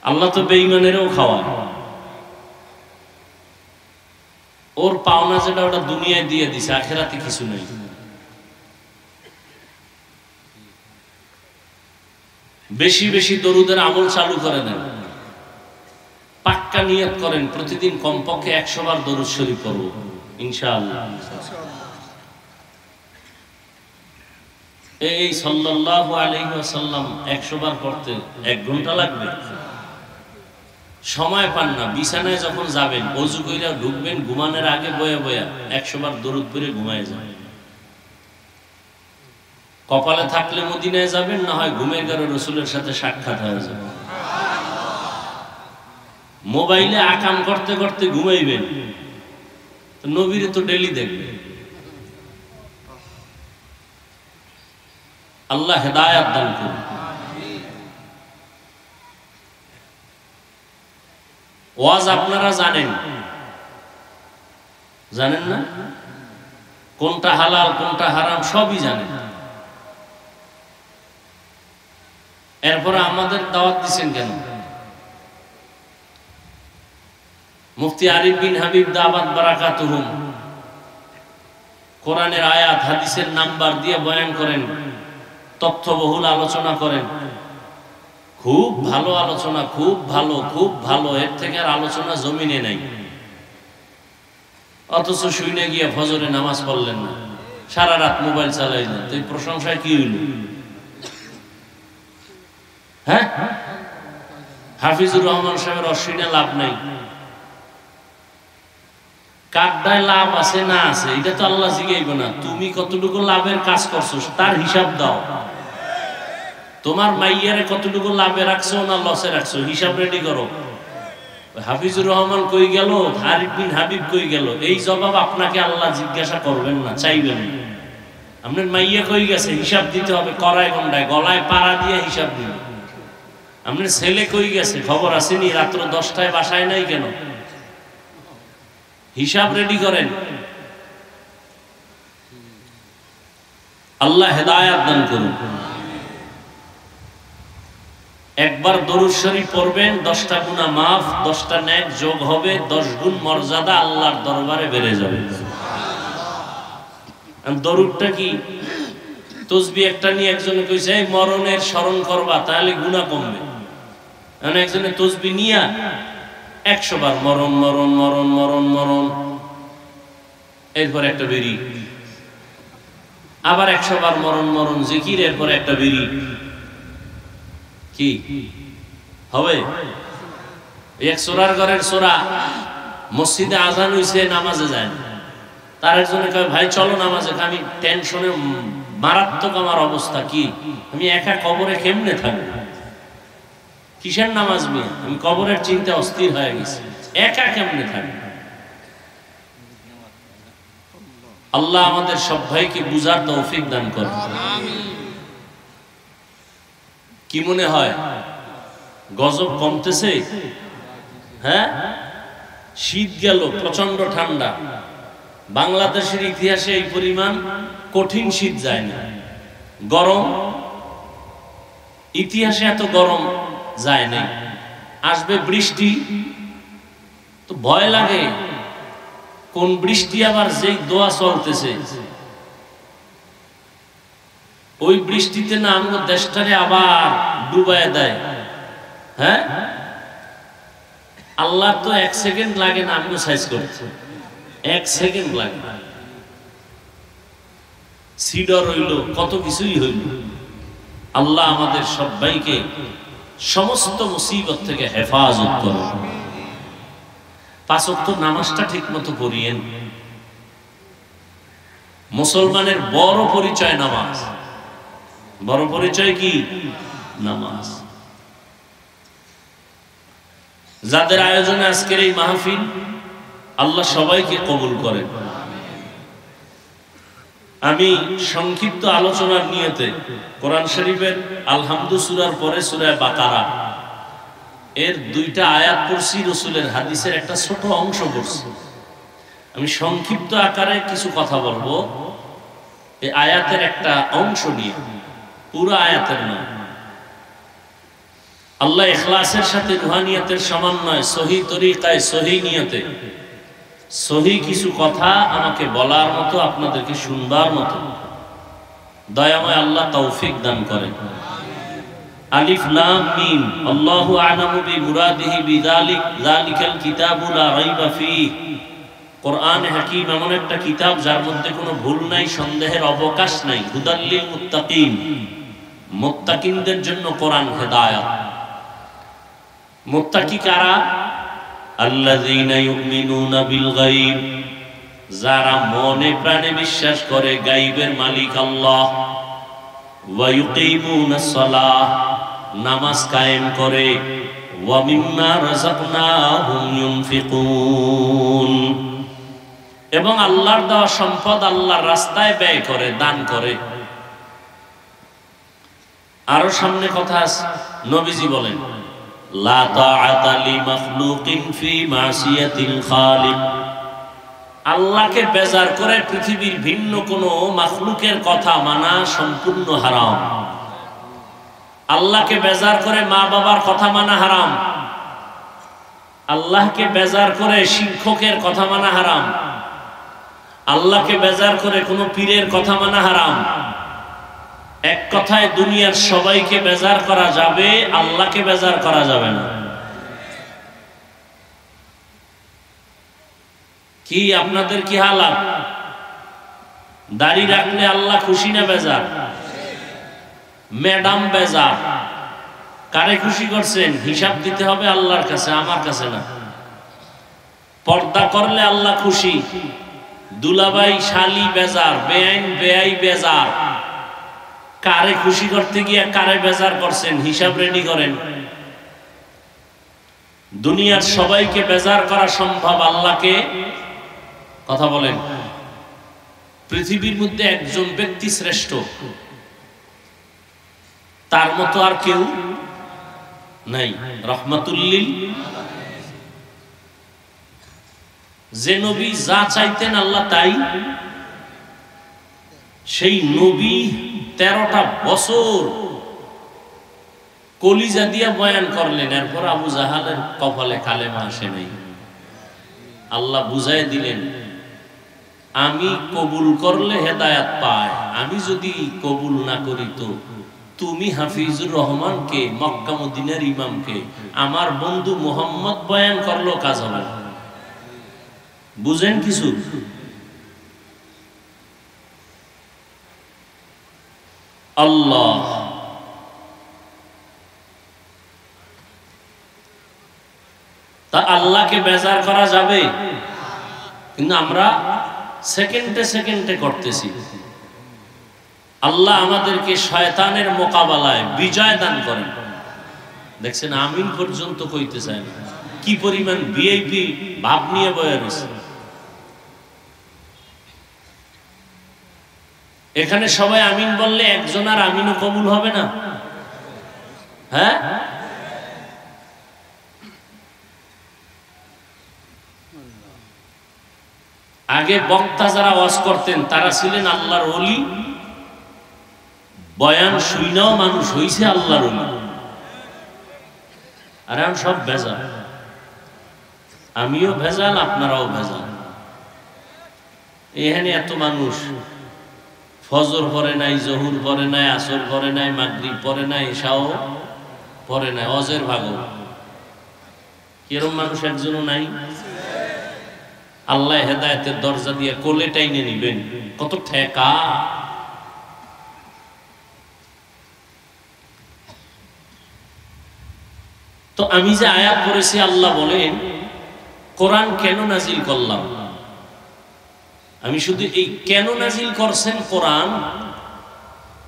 আল্লাহ তো বেঈমানেরও খাওয়া, ওর পাওনা যেটা ওটা দুনিয়ায় দিয়ে দিছে, আখেরাতে কিছু নেই। বেশি বেশি দরুদের আমল চালু করে দেন, পাক্কা নিয়ত করেন প্রতিদিন কমপক্ষে 100 বার দরুদ শরীফ পড়ব ইনশাআল্লাহ। এই সাল্লাল্লাহু আলাইহি ওয়াসাল্লাম 100 বার পড়তে 1 ঘন্টা লাগবে। সময় পান না, বিছানায় যখন যাবেন ওযু কইরা ঢুকবেন, ঘুমানোর আগে বয়া বয়া 100 বার দরুদ পড়ে ঘুমায় যাবেন। কপালে থাকলে মদিনায় যাবেন, না হয় ঘুমের ঘরে রাসূলের সাথে সাক্ষাৎ হয়ে যাবে। মোবাইলে আকাম করতে করতে ঘুমাইবেন, তো নবীরে তো ডেইলি দেখবেন। আল্লাহ হেদায়েত দান করুন। ওয়াজ আপনারা জানেন, জানেন না? কোনটা হালাল কোনটা হারাম সবই জানেন। এরপরে আমাদের দাওয়াত দিচ্ছেন কেন? মুফতি আরিফ বিন হাবিব দাওয়াত বারাকাতুহুম কোরআনের আয়াত হাদিসের নাম্বার দিয়ে বয়ান করেন, তথ্যবহুল আলোচনা করেন। খুব ভালো আলোচনা, খুব ভালো, খুব ভালো। এর থেকে আর আলোচনা জমিনে নাই। অথচ শুইনে গিয়ে ফজরে নামাজ পড়লেন না, সারা রাত মোবাইল চালাইলেন, তো এই প্রশংসায় কি হইল? হ্যাঁ, হাফিজুর রহমান সাহেবের অশ্বিনে লাভ নাই। কারটায় লাভ আছে না আছে এটা তো আল্লাহ জিগাইব না। তুমি কতটুকু লাভের কাজ করছো তার হিসাব দাও। তোমার মাইয়ারে কতটুকু লাভে রাখছো না লসে রাখছো, হিসাব রেডি করো। হাফিজুর রহমান কই গেল, আরিফ বিন হাবিব কই গেল, এই জবাব আপনাকে আল্লাহ জিজ্ঞাসা করবেন না, চাইবেন না। আপনার মাইয়া কই গেছে হিসাব দিতে হবে, কড়ায় গন্ডায় গলায় পাড়া দিয়ে হিসাব দিন। আপনার ছেলে কই গেছে খবর আসেনি, রাত্র 10টায় বাসায় নাই কেন? হিসাব রেডি করেন। আল্লাহ হেদায়েত দান করুন। একবার দরুদ শরীফ পড়বেন, 10টা গুনাহ মাফ, 10টা নেক যোগ হবে, 10 গুণ মর্যাদা আল্লাহর দরবারে বেড়ে যাবে। দরুদটা কি? তসবিহ একটা নিয়ে একজনে কইছে এই মরণের স্মরণ করবা তাহলে গুনাহ কমবে। মানে একজনে তসবিহ নিয়া 100 বার মরণ মরণ মরণ মরণ মরণ, এরপর একটা বেরি, আবার 100 বার মরণ মরণ জিকির, এরপর একটা বেরি। কি হবে? এক সোরার ঘরের সোরা, মসজিদে আজান হইছে, নামাজে যায় না। তার একজনে কয় ভাই চলো নামাজে। আমি টেনশনে মারাত্মক আমার অবস্থা, কি আমি একা কবরে কেমনে থাকবো? কিসের নামাজ নিয়ে? আমি কবরের চিন্তা অস্থির হয়ে গেছি, একা কেমনে থাকবো? আল্লাহ আমাদের সব ভাইকে বুঝার তৌফিক দান করুন। কি মনে হয় গজব কমতেছে? হ্যাঁ, শীত গেল, প্রচন্ড ঠান্ডা। বাংলাদেশের ইতিহাসে এই পরিমাণ কঠিন শীত যায় না। গরম, ইতিহাসে এত গরম যায় নাই। আসবে বৃষ্টি, তো ভয় লাগে কোন বৃষ্টি আবার যেই দোয়া চলতেছে ওই বৃষ্টিতে না আমাদের দেশটারে আবার ডুবায় দেয়। হ্যাঁ, আল্লাহ তো 1 সেকেন্ড লাগে না আমিও সাইজ করতে, 1 সেকেন্ড লাগে। সিডর হইল, কত কিছুই হইল। আল্লাহ আমাদের সবাইকে সমস্ত মুসিবত থেকে হেফাজত করুন। 5 ওয়াক্ত নামাজটা ঠিক মতো পড়িয়েন। মুসলমানের বড় পরিচয় নামাজ। বড় পরিচয় কি? নামাজ। যাদের আয়োজনে আজকের এই মাহফিল, আল্লাহ সবাইকে কবুল করেন। আমি সংক্ষিপ্ত আলোচনার নিয়তে কোরআন শরীফের আলহামদু সূরার পরে সূরা বাকারা এর 2টা আয়াত পড়ছি, রাসূলের হাদিসের একটা ছোট অংশ পড়ছি। আমি সংক্ষিপ্ত আকারে কিছু কথা বলবো এই আয়াতের একটা অংশ নিয়ে, পুরো আয়াতের নয়। আল্লাহ ইখলাসের সাথে রুহানিয়তের সমন্বয়, সহি তরিকায়, সহি নিয়তে সহি কিছু কথা আমাকে বলার মতো, আপনাদেরকে শুনবার মতো দয়াময় আল্লাহ তৌফিক দান করেন। আলিফ লাম মিম, আল্লাহু আ'লামু বিমুরাদিহি বিযালিক, যালিকাল কিতাবু লা রাইবা ফীহ। কোরআন হাকীম এমন একটা কিতাব যার মধ্যে কোনো ভুল নাই, সন্দেহের অবকাশ নাই। হুদাল লিল মুত্তাকিন, মুত্তাকিনদের জন্য কোরআন হেদায়েত। মুত্তাকি কারা? আল্লাযীনা ইউমিনুনা বিল গায়ব, যারা মনে প্রাণে বিশ্বাস করে গায়বের মালিক আল্লাহ। ওয়া ইউকিমুনাস সালাহ, নামাজ কায়েম করে। ওয়া মিম্মা রাযাকনাহুম ইউনফিকুন, এবং আল্লাহর দেওয়া সম্পদ আল্লাহর রাস্তায় ব্যয় করে, দান করে। আরো সামনে কথা আছে, নবীজি বলেন লা তাআতা লি মাখলুকিন ফি মাসিয়াতিল খালিক। আল্লাহকে বেজার করে পৃথিবীর ভিন্ন কোনো মাখলুকের কথা মানা সম্পূর্ণ হারাম। আল্লাহকে বেজার করে মা বাবার কথা মানা হারাম। আল্লাহকে বেজার করে শিক্ষকের কথা মানা হারাম। আল্লাহকে বেজার করে কোনো পীরের কথা মানা হারাম। এক কথায় দুনিয়ার সবাইকে বেজার করা যাবে, আল্লাহকে বেজার করা যাবে না। কি আপনাদের কি হালাত? দাড়ি রাখলে আল্লাহ খুশি না বেজার? ম্যাডাম বেজার। কারে খুশি করছেন হিসাব দিতে হবে আল্লাহর কাছে, আমার কাছে না। পর্দা করলে আল্লাহ খুশি। দুলাভাই শালি বেজার, বেআইন বেআই বেজার। কারে খুশি করতে গিয়ে কারে বেজার করছেন হিসাব রেডি করেন। দুনিয়ার সবাইকে বেজার করা সম্ভব, আল্লাহকে কথা বলেন। পৃথিবীর মধ্যে একজন ব্যক্তি শ্রেষ্ঠ, তার মতো আর কেউ নাই। রহমাতুল্লিল, যে নবী যা চাইতেন আল্লাহ তাই। সেই নবী 13টা বছর কলিজা দিয়া বয়ান করলেন, এরপর আবু জাহালের কপালে কালেমা আসে নাই। আল্লাহ বুঝাই দিলেন আমি কবুল করলে হেদায়েত পায়, আমি যদি কবুল না করি তো তুমি হাফিজুর রহমানকে, মক্কা মদিনার ইমামকে, আমার বন্ধু মুহাম্মদ বয়ান করলো কাজ হবে না। বুঝেন কিছু? আল্লাহ তা আল্লাহকে বেজার করা যাবে, কিন্তু আমরা সেকেন্ডে সেকেন্ডে করতেছি। আল্লাহ আমাদেরকে শয়তানের মোকাবেলায় বিজয় দান করেন। দেখছেন আমিন পর্যন্ত কইতে চায় না, কি পরিমাণ ভিআইপি ভাব নিয়ে বয়ে রয়েছে। এখানে সবাই আমিন বললে একজন আর আমিনও কবুল হবে না? হ্যাঁ, আগে বক্তা যারা ওয়াজ করতেন তারা ছিলেন আল্লাহর ওলি, বয়ান শুইনাও মানুষ হইছে আল্লাহর ওলি। আর এখন সব ভেজাল, আমিও ভেজাল, আপনারাও ভেজাল। এখানে এত মানুষ ফজর পড়ে নাই, জহুর পড়ে নাই, আসর পড়ে নাই, মাগরিব পড়ে নাই, এশাও পড়ে নাই, অজের ভাগও। কিরম মানুষ একজনও নাই? আল্লাহ হেদায়েতের দরজা দিয়ে কোলে টাইনে নিবেন, কত ঠেকা। তো আমি যে আয়াত পড়েছি, আল্লাহ বলেন কোরআন কেন নাজিল করলাম? আমি শুধু এই কেন নাজিল করছেন কোরআন,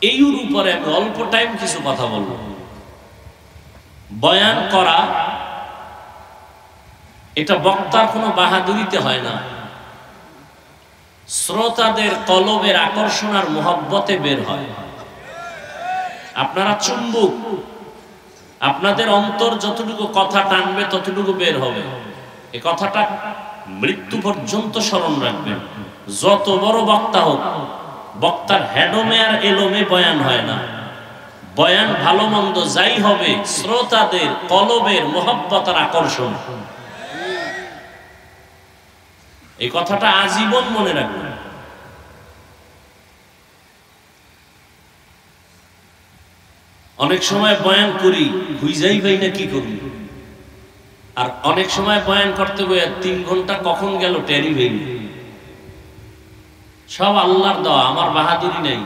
এই উপরে আমি অল্প টাইম কিছু কথা বলবো। বয়ান করা এটা বক্তার কোনো বাহাদুরিতে হয় না, শ্রোতাদের কলবের আকর্ষণ আর মোহব্বতে বের হয়। আপনারা চুম্বক, আপনাদের অন্তর যতটুকু কথা টানবে ততটুকু বের হবে। এই কথাটা মৃত্যু পর্যন্ত স্মরণ রাখবেন। যত বড় বক্তা হোক, বক্তার হেডমে আর এলোমে বয়ান হয় না। বয়ান ভালো মন্দ যাই হবে, শ্রোতাদের কলবের মোহব্বত আর আকর্ষণ। এই কথাটা আজীবন মনে রাখবেন। অনেক সময় বয়ান করি, খুঁজাই পাই না কি করি। আর অনেক সময় বয়ান করতে গিয়ে 3 ঘন্টা কখন গেল টেরি হইনি। সব আল্লাহর দেওয়া, আমার বাহাদুরি নেই,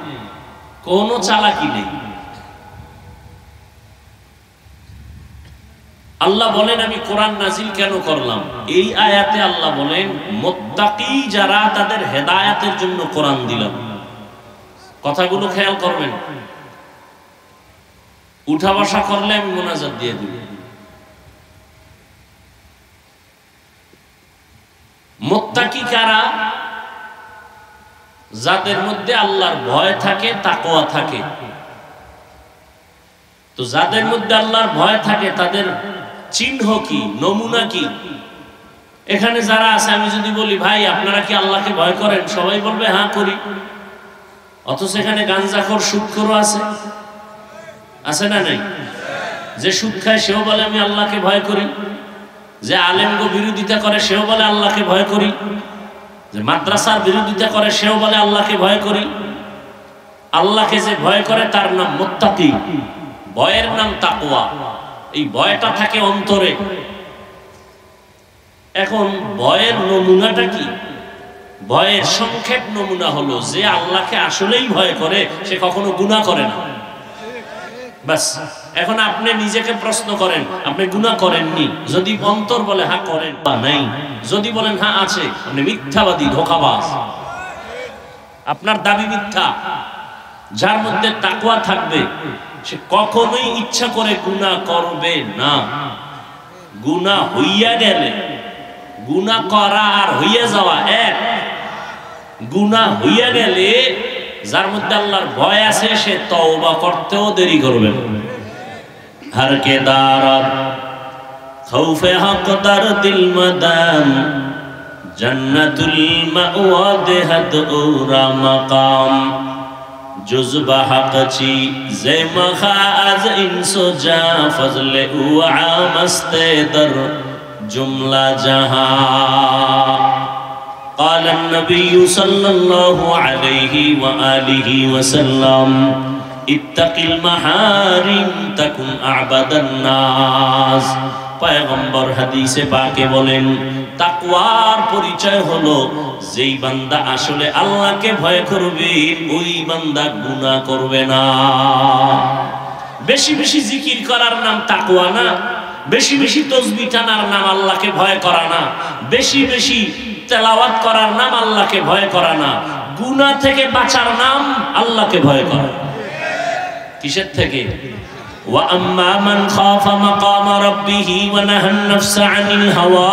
কোনো চালাকি নেই। আল্লাহ বলেন আমি কোরআন নাজিল কেন করলাম? এই আয়াতে আল্লাহ বলেন মুত্তাকি যারা, তাদের হেদায়েতের জন্য কোরআন দিলাম। কথাগুলো খেয়াল করবেন। উঠা বসা করলে আমি মোনাজাত দিয়ে দিব। মুত্তাকি কারা? যাদের মধ্যে আল্লাহর ভয় থাকে, তাকওয়া থাকে। তো যাদের মধ্যে আল্লাহর ভয় থাকে তাদের চিহ্ন কি, নমুনা কি? এখানে যারা আছে, আমি যদি বলি ভাই আপনারা কি আল্লাহকে ভয় করেন, সবাই বলবে হ্যাঁ করি। অথচ এখানে গাঞ্জাখোর, সুদখোরও আছে, আছে না নাই? যে সুদ খায় সেও বলে আমি আল্লাহকে ভয় করি। যে আলেমগো বিরোধিতা করে সেও বলে আল্লাহকে ভয় করি। যে মাদ্রাসার বিরোধিতা করে সেও বলে আল্লাহকে ভয় করি। আল্লাহকে যে ভয় করে তার নাম মুত্তাকি, ভয়ের নাম তাকওয়া। এই ভয়টা থাকে অন্তরে। এখন ভয়ের নমুনাটা কি? ভয়ের সংক্ষেপ নমুনা হলো যে আল্লাহকে আসলেই ভয় করে সে কখনো গুনাহ করে না। বাস। এখন আপনি নিজেকে প্রশ্ন করেন, আপনি গুনাহ করেননি? যদি অন্তর বলে হ্যাঁ করেন বা নাই, যদি বলেন হ্যাঁ আছে, আপনি মিথ্যাবাদী, ধোঁকাবাজ, আপনার দাবি মিথ্যা। যার মধ্যে তাকওয়া থাকবে সে কখনোই ইচ্ছা করে গুনাহ করবে না। গুনাহ হইয়া গেলে, গুনাহ করা আর হইয়া যাওয়া এক। গুনাহ হইয়া গেলে যার মধ্যে আল্লাহর ভয় আছে সে তওবা করতেও দেরি করবে না। हर के दारत खौफे हक दर दिल मदाम जन्नतुल मअवा देहत औरा मकाम जुज़बा हक ची ज़े मखाज़ इंसो जा फज़ले उआ मस्ते दर जुमला जहां قال النبي صلى الله عليه وآله وسلم ইত্তাকিল মাহারিম তাকুন আ'বাদান নাস। পয়গম্বর হাদিসে পাকে বলেন তাকওয়ার পরিচয় হলো যেই বান্দা আসলে আল্লাহকে ভয় করবে ওই বান্দা গুনাহ করবে না। বেশি বেশি জিকির করার নাম তাকওয়া না, বেশি বেশি তাসবিহ টানার নাম আল্লাহকে ভয় করা না, বেশি বেশি তেলাওয়াত করার নাম আল্লাহকে ভয় করা না। গুনাহ থেকে বাঁচার নাম আল্লাহকে ভয় করা। কিসের থেকে? ওয়া আম্মা মান খাফা মাকাম রাব্বিহি ওয়া নাহান নাফসা আনিল হাওয়া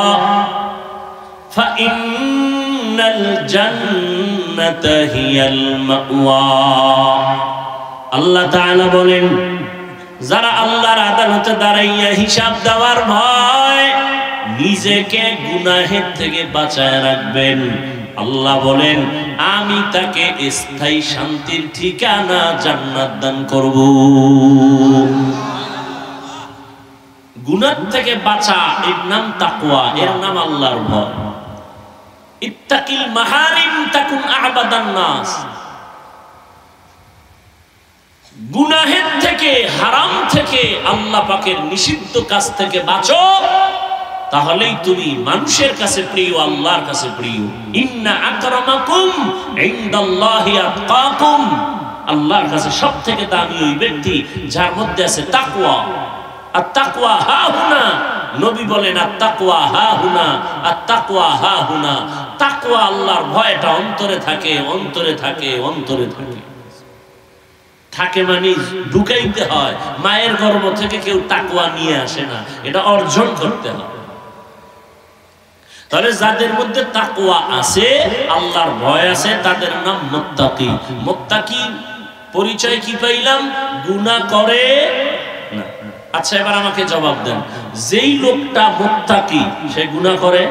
ফাইন্নাল জান্নাত জান্নাতা হিয়াল মাওয়া। আল্লাহ তাআলা বলেন, যারা আল্লাহর আদালতে দাঁড়াইয়া হিসাব দেওয়ার ভয় নিজেকে গুনাহের থেকে বাঁচায় রাখবেন, আল্লাহ বলেন আমি তাকে স্থায়ী শান্তির ঠিকানা জান্নাত দান করব। গুনাহ থেকে বাঁচা, এর নাম তাকওয়া, এর নাম আল্লাহর ভয়। ইত্তাকিল মাহারিম তাকুন আবাদান নাস। গুনাহের থেকে, হারাম থেকে, আল্লাহ পাকের নিষিদ্ধ কাজ থেকে বাঁচো, তাহলেই তুমি মানুষের কাছে প্রিয়, আল্লাহর কাছে প্রিয়। ইন্না আকরামাকুম ইনদাল্লাহি আতকাকুম। আল্লাহর কাছে সবথেকে দামি ওই ব্যক্তি যার মধ্যে আছে তাকওয়া। আর তাকওয়া হাহুনা, নবী বলেন আত-তাকওয়া হাহুনা, আত-তাকওয়া হাহুনা। তাকওয়া, আল্লাহর ভয়টা অন্তরে থাকে, অন্তরে থাকে, অন্তরে থাকে। থাকে মানে ঢুকাইতে হয়। মায়ের গর্ভ থেকে কেউ তাকওয়া নিয়ে আসে না, এটা অর্জন করতে হয়। তাহলে যাদের মধ্যে তাকওয়া আছে, আল্লাহর ভয় আছে, তাদের নাম মুত্তাকি। মুত্তাকি পরিচয় কি পাইলাম? গুনাহ করে না। আচ্ছা, এবার আমাকে জবাব দেন, যেই লোকটা মুত্তাকি সে গুনাহ করে?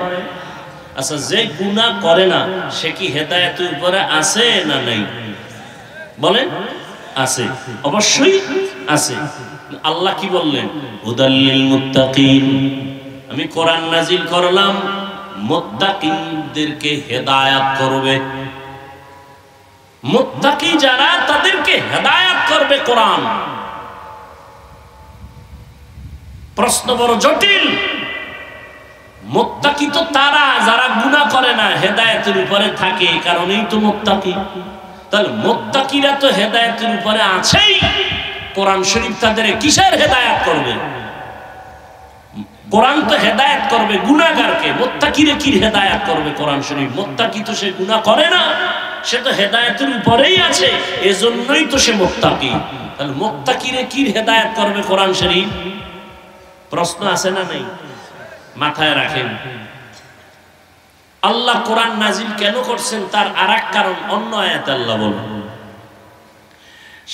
আচ্ছা, যে গুনাহ করে না সে কি হেদায়েতের উপরে আছে না নাই? বলেন। আছে, অবশ্যই আছে। আল্লাহ কি বললেন? হুদাল্লিল মুত্তাকিন। আমি কোরআন নাজিল করলাম মুত্তাকিনদেরকে হেদায়েত করবে। মুত্তাকি যারা, তাদেরকে হেদায়েত করবে কোরআন। প্রশ্ন বড় জটিল। মুত্তাকি তো তারা যারা গুনাহ করে না, হেদায়েতের উপরে থাকে, এই কারণেই তো মুত্তাকি। তাহলে মুত্তাকিরা তো হেদায়েতের উপরে আছেই, কোরআন শরীফ তাদের কিসের হেদায়েত করবে? কোরআন তো হেদায়েত করবে গুনাহগারকে, মুত্তাকিরে কি হেদায়েত করবে কোরআন শরীফ? মুত্তাকি তো সে গুনাহ করে না, সে তো হেদায়েতের উপরেই আছে, এজন্যই তো সে মুত্তাকি। তাহলে মুত্তাকিরে কি হেদায়েত করবে কোরআন শরীফ? প্রশ্ন আছে না নাই? মাথায় রাখেন। আল্লাহ কোরআন নাজিল কেন করছেন তার আরেক কারণ অন্য আয়াতে আল্লাহ বলেন,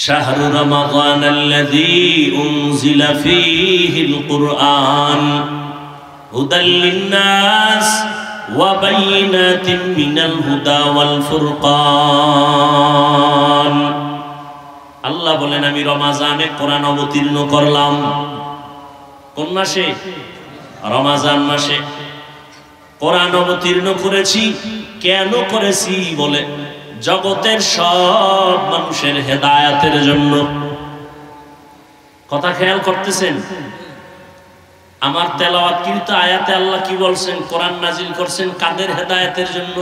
শাহরু রমাদানাল্লাযী উনজিলা ফীহিল কুরআন হুদাল লিন-নাস ওয়া বাইয়িনাতিন মিনাল হুদা ওয়াল ফুরকান। আল্লাহ বলেন আমি রমজানে কোরআন অবতীর্ণ করলাম। কোন মাসে? রমজান মাসে কোরআন অবতীর্ণ করেছি। কেন করেছি? বলে জগতের সব মানুষের হেদায়েতের জন্য। কথা খেয়াল করতেছেন? আমার তেলাওয়াতকৃত আয়াতে আল্লাহ কি বলছেন? কোরআন নাজিল করছেন কাদের হেদায়েতের জন্য?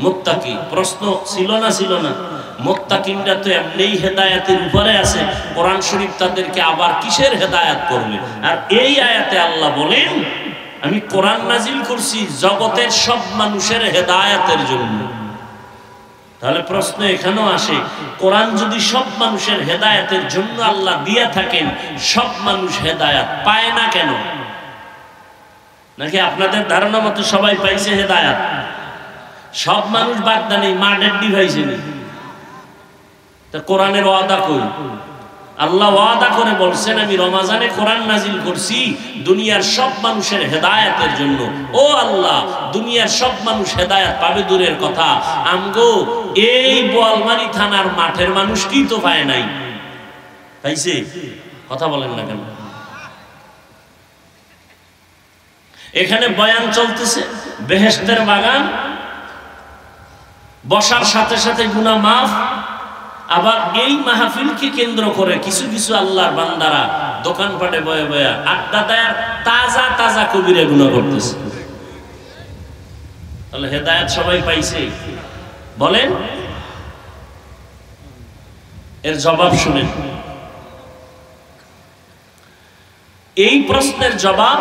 মুত্তাকি। প্রশ্ন ছিল না? ছিল না? মুত্তাকিনরা তো এমনিই হেদায়েতের উপরে আছে, কোরআন শরীফ তাদেরকে আবার কিসের হেদায়েত করবে? আর এই আয়াতে আল্লাহ বলেন আমি কোরআন নাজিল করছি জগতের সব মানুষের হেদায়েতের জন্য। তাহলে প্রশ্ন এখানেও আসে, কোরআন যদি সব মানুষের হেদায়েতের জন্য আল্লাহ দিয়ে থাকেন, সব মানুষ হেদায়েত পায় না কেন? নাকি আপনাদের ধারণা মতো সবাই পাইছে হেদায়েত? সব মানুষ বাদ দেন, মা ডেড্ডি পাইছে না। তা কোরআনের ওয়াদা কই? আল্লাহ ওয়াদা করে বলছেন আমি রমজানে কোরআন নাজিল করছি দুনিয়ার সব মানুষের হেদায়েতের জন্য। ও আল্লাহ, দুনিয়ার সব মানুষ হেদায়েত পাবে দূরের কথা, আমগো এই বোয়ালমারী থানার মাঠের মানুষ কি তো পায় নাই? পাইছে? কথা বলেন না কেন? এখানে বয়ান চলতেছে, বেহেশতের বাগান, বসার সাথে সাথে গুনাহ মাফ। আবার এই মাহফিলকে কেন্দ্র করে কিছু কিছু আল্লাহর বান্দারা দোকানপাটে বয়ে বয়ে আড্ডা দেয়, তাজা তাজা কবিরা গুনাহ করতেছে। তাহলে হেদায়েত সবাই পাইছে? বলেন। এর জবাব শুনেন। এই প্রশ্নের জবাব,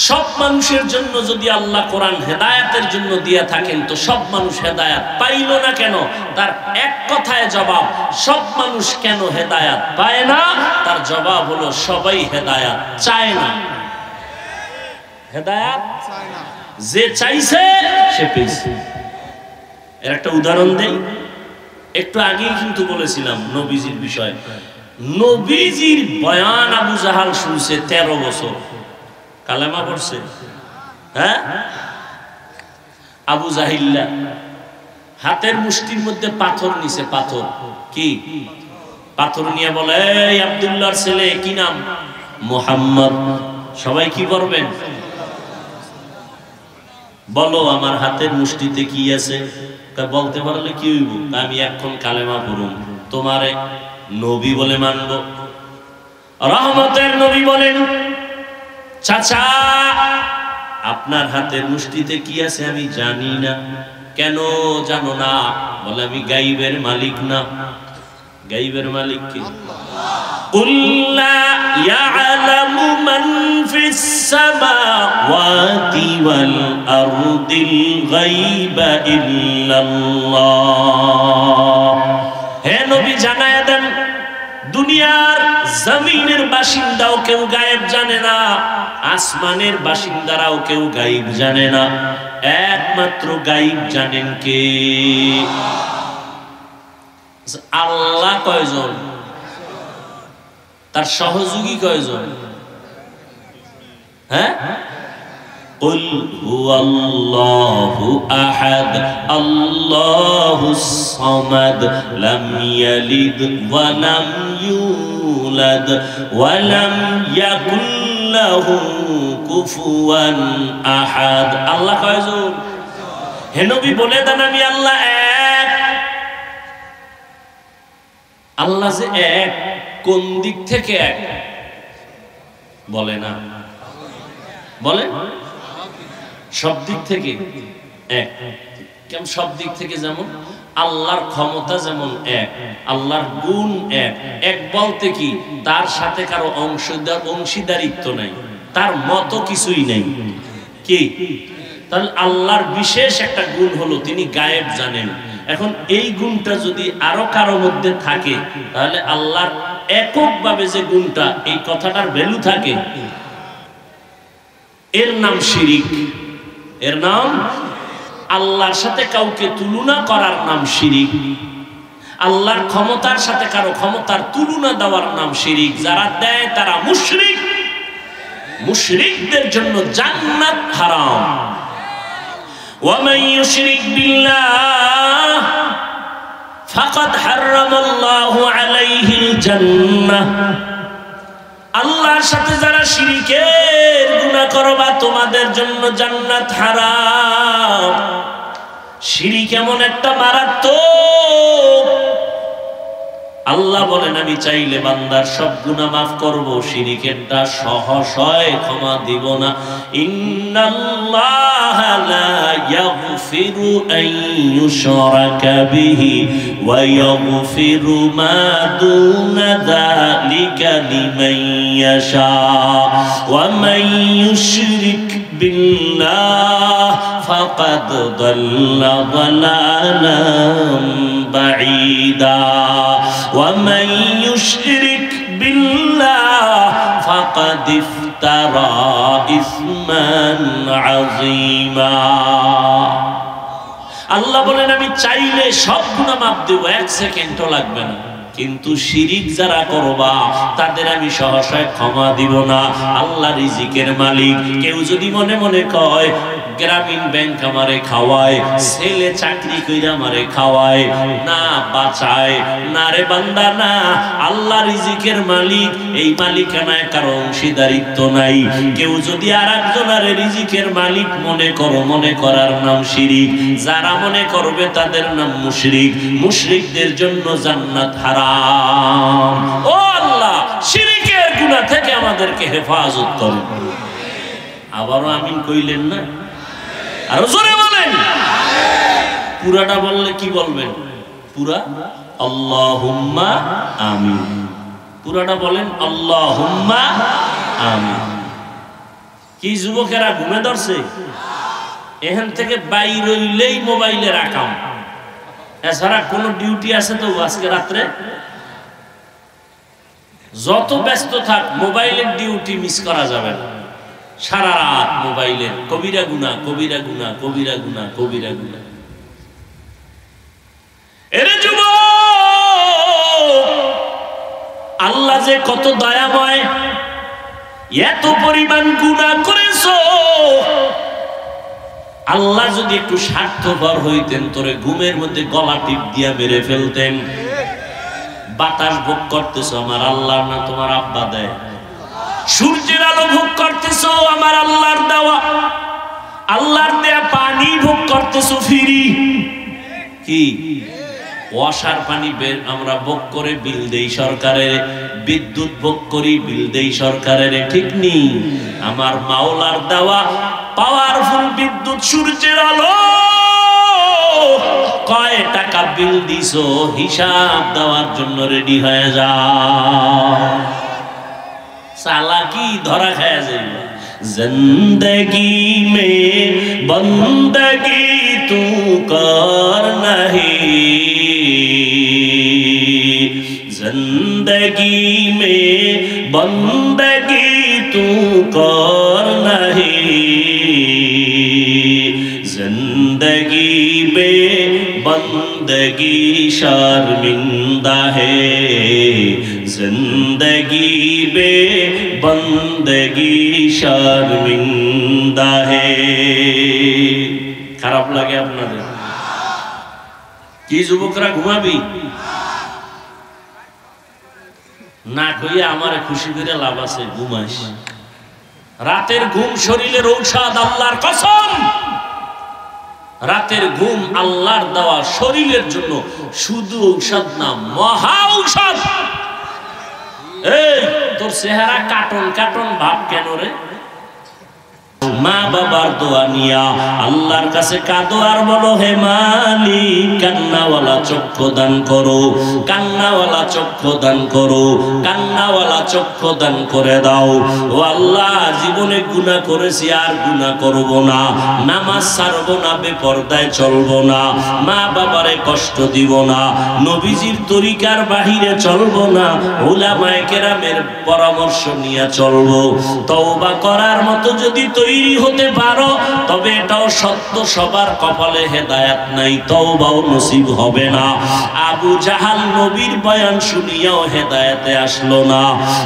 সব মানুষের জন্য যদি আল্লাহ কোরআন হেদায়েতের জন্য দিয়ে থাকেন তো সব মানুষ হেদায়েত পাইল না কেন? তার এক কথায় জবাব, সব মানুষ কেন হেদায়েত পায় না? তার জবাব হলো সবাই হেদায়েত চায় না। হেদায়েত যে চাইছে সে পেয়েছে। এর একটা উদাহরণ দেই। একটু আগেই কিন্তু বলেছিলাম নবীজির বিষয়। নবীজির বয়ান আবু জাহাল শুনছে 13 বছর, কালেমা পড়ছে। হ্যাঁ, আবু জাহিল্লা হাতের মুষ্টির মধ্যে পাথর নিছে। পাথর কি? পাথর নিয়ে বলে, এই আব্দুল্লাহর ছেলে, কি নাম? মুহাম্মদ। সবাই কি করবেন? বলো আমার হাতের মুষ্টিতে কি আছে? বলতে পারলে কি হইব? আমি এখন কালেমা পড়ুন, তোমারে নবী বলে মানব। রহমতের নবী বলেন, চাচা আপনার হাতের মুষ্টিতে কি আছে আমি জানি না। কেন জানো না? বলে আমি গাইবের মালিক না। গাইবের মালিক কি? কুল লা ইয়ালামু মান ফিস সামাওয়াতি ওয়াল আরদিল গায়বা ইল্লাল্লাহ। হে নবী জানায়া দেন, দুনিয়ার জমিনের বাসিন্দাও কেউ গায়েব জানে না, আসমানের বাসিন্দারাও কেউ গায়েব জানে না। একমাত্র গায়েব জানেন কে? আল্লাহ। কয়জন? তার সহযোগী কয়জন? হ্যাঁ, কুল হুয়াল্লাহু আহাদ আল্লাহুস সামাদ লাম ইয়ালিদ ওয়া লাম ইউলাদ ওয়া লাম ইয়াকুল লাহু কুফুয়ান আহাদ। আল্লাহ কয়জন? হে নবী বলে দেন আমি আল্লাহ এক। আল্লাহ যে এক, কোন দিক থেকে এক? বলে না, বলে সব দিক থেকে এক। কেমন সব দিক থেকে? যেমন আল্লাহর ক্ষমতা যেমন এক, আল্লাহর গুণ এক। এক বলতে কি? তার সাথে কারো অংশীদারিত্ব নাই, তার মতো কিছুই নেই। কি? তাহলে আল্লাহর বিশেষ একটা গুণ হলো তিনি গায়েব জানেন। এখন এই গুণটা যদি আরো কারো মধ্যে থাকে, তাহলে আল্লাহর এককভাবে যে গুণটা, এই কথাটার ভ্যালু থাকে। এর নাম শিরিক। এর নাম, আল্লাহর সাথে কাউকে তুলনা করার নাম শিরিক। আল্লাহর ক্ষমতার সাথে কারো ক্ষমতার তুলনা দেওয়ার নাম শিরিক। যারা দেয় তারা মুশরিক। মুশরিকদের জন্য জান্নাত হারাম। ومن يشرك بالله فقد حرم الله عليه الجنة। আল্লাহর সাথে যারা শিরকের গুনাহ করবা তোমাদের জন্য জান্নাত হারাম। শিরিক এমন একটা মারাত্মক, আল্লাহ বলেন আমি চাইলে বান্দার সব গুনাহ মাফ করব, শিরিকেরটা সহসয় ক্ষমা দিব না। ইন্নাল্লাহা লা ইয়াগফিরু আন ইউশরাকা বিহি ওয়া ইয়াগফিরু মা দুনা যালিকা লিমান ইয়াশা ওয়া মান ইউশরিক বিল্লাহ ফাকাদ দাল্লা দালালান বাঈদা ومن يشرك بالله فقد افترى إثما عظيما। আল্লাহ বলেন আমি চাইলে সব গুনাহ মাফ দেব, 1 সেকেন্ডও লাগবে না। কিন্তু শিরিক যারা করবা তাদের আমি সহসায় ক্ষমা দিব না। আল্লাহ রিজিকের মালিক। কেউ যদি মনে মনে কয় গ্রামীণ ব্যাংক আমারে খাওয়ায়, ছেলে চাকরি কইরা আমারে খাওয়ায়, না বাঁচায়, না রে বান্দা না। আল্লাহ রিজিকের মালিক, এই মালিকানায় কারো অংশীদারিত্ব নাই। কেউ যদি আরেকজনের রিজিকের মালিক মনে করো, মনে করার নাম শিরিক। যারা মনে করবে তাদের নাম মুশরিক। মুশরিকদের জন্য জান্নাত হারাম। ও আল্লাহ, শিরিকের গুনাহ থেকে আমাদেরকে হেফাজত করুন। আবারও আমিন কইলেন না? আরো জোরে বলেন। পুরাটা বললে কি বলবেন? পুরা আল্লাহুম্মা আমিন। পুরাটা বলেন আল্লাহুম্মা আমিন। কি যুবকেরা ঘুমে ধরছে? এখান থেকে বাইর হইলেই মোবাইলে রাখাম, এছাড়া কোনো ডিউটি আছে তো আজকে রাত্রে? যত ব্যস্ত থাক, মোবাইলের ডিউটি মিস করা যাবে না। সারা রাত মোবাইলের কবিরা গুনাহ, কবিরা গুনাহ, কবিরা গুনাহ, কবিরা গুনাহ। আল্লাহ যে কত দয়াময়, এত পরিমাণ গুনাহ করেছো। আল্লাহ যদি একটু স্বার্থপর হইতেন তোরে ঘুমের মধ্যে গলা টিপ দিয়া মেরে ফেলতেন। বাতাস ভোগ করতেছো আমার আল্লাহর না তোমার আব্বা দেয়? সূর্যের আলো ভোগ করতেছো আমার আল্লাহর দেওয়া, আল্লাহর দেয়া পানি ভোগ করতেছো ফ্রি। কি ওয়াসার পানি বের আমরা ভোগ করে বিল দেই সরকারের, বিদ্যুৎ ভোগ করি বিল দেই সরকারের, ঠিক নি? আমার মাওলার দেওয়া পাওয়ারফুল বিদ্যুৎ সূর্যের আলো, কয় টাকা বিল দিছো হিসাব দেওয়ার জন্য রেডি হয়ে যাও। চালাকি ধরা খায় যাবে। जिंदगी में बंदगी तू कर नहीं, जिंदगी में बंदगी तू कर नहीं, जिंदगी में बंदगी शर्मिंदा है, जिंदगी में बंदगी शर्मिंदा है। খারাপ লাগে আপনাদের? কি যুবকরা ঘুমাবি না কইয়া আমারে খুশি করে লাভ আছে, ঘুমাইস। রাতের ঘুম শরীরের ঔষধ, আল্লাহর কসম। রাতের ঘুম আল্লাহর দেওয়া শরীরের জন্য শুধু ঔষধ না, মহা ঔষধ। এই তোর চেহারা কাটন কাটন ভাব কেন রে? মা বাবার দোয়া নিয়া আল্লাহর কাছে কাঁদো আর বলো, হে মালিক কান্নাওয়ালা চক্ষু দান করো, কান্নাওয়ালা চক্ষু দান করো, কান্নাওয়ালা চক্ষু দান করে দাও। ও আল্লাহ, জীবনে গুনাহ করেছি আর গুনাহ করব না, নামাজ ছাড়বো না, বেপরদায় চলবো না, মা বাবারে কষ্ট দিব না, নবীজির তরিকার বাহিরে চলবো না, উলামায়ে কেরামের পরামর্শ নিয়ে চলবো। তওবা করার মতো যদি তৈরি হতে পারো তবে এটাও সত্য, সবার কপালে হেদায়েত নাই, তওবাও নসিব হবে না। আবু জাহাল নবীর বয়ান শুনিয়াও হেদায়েতে আসলো না,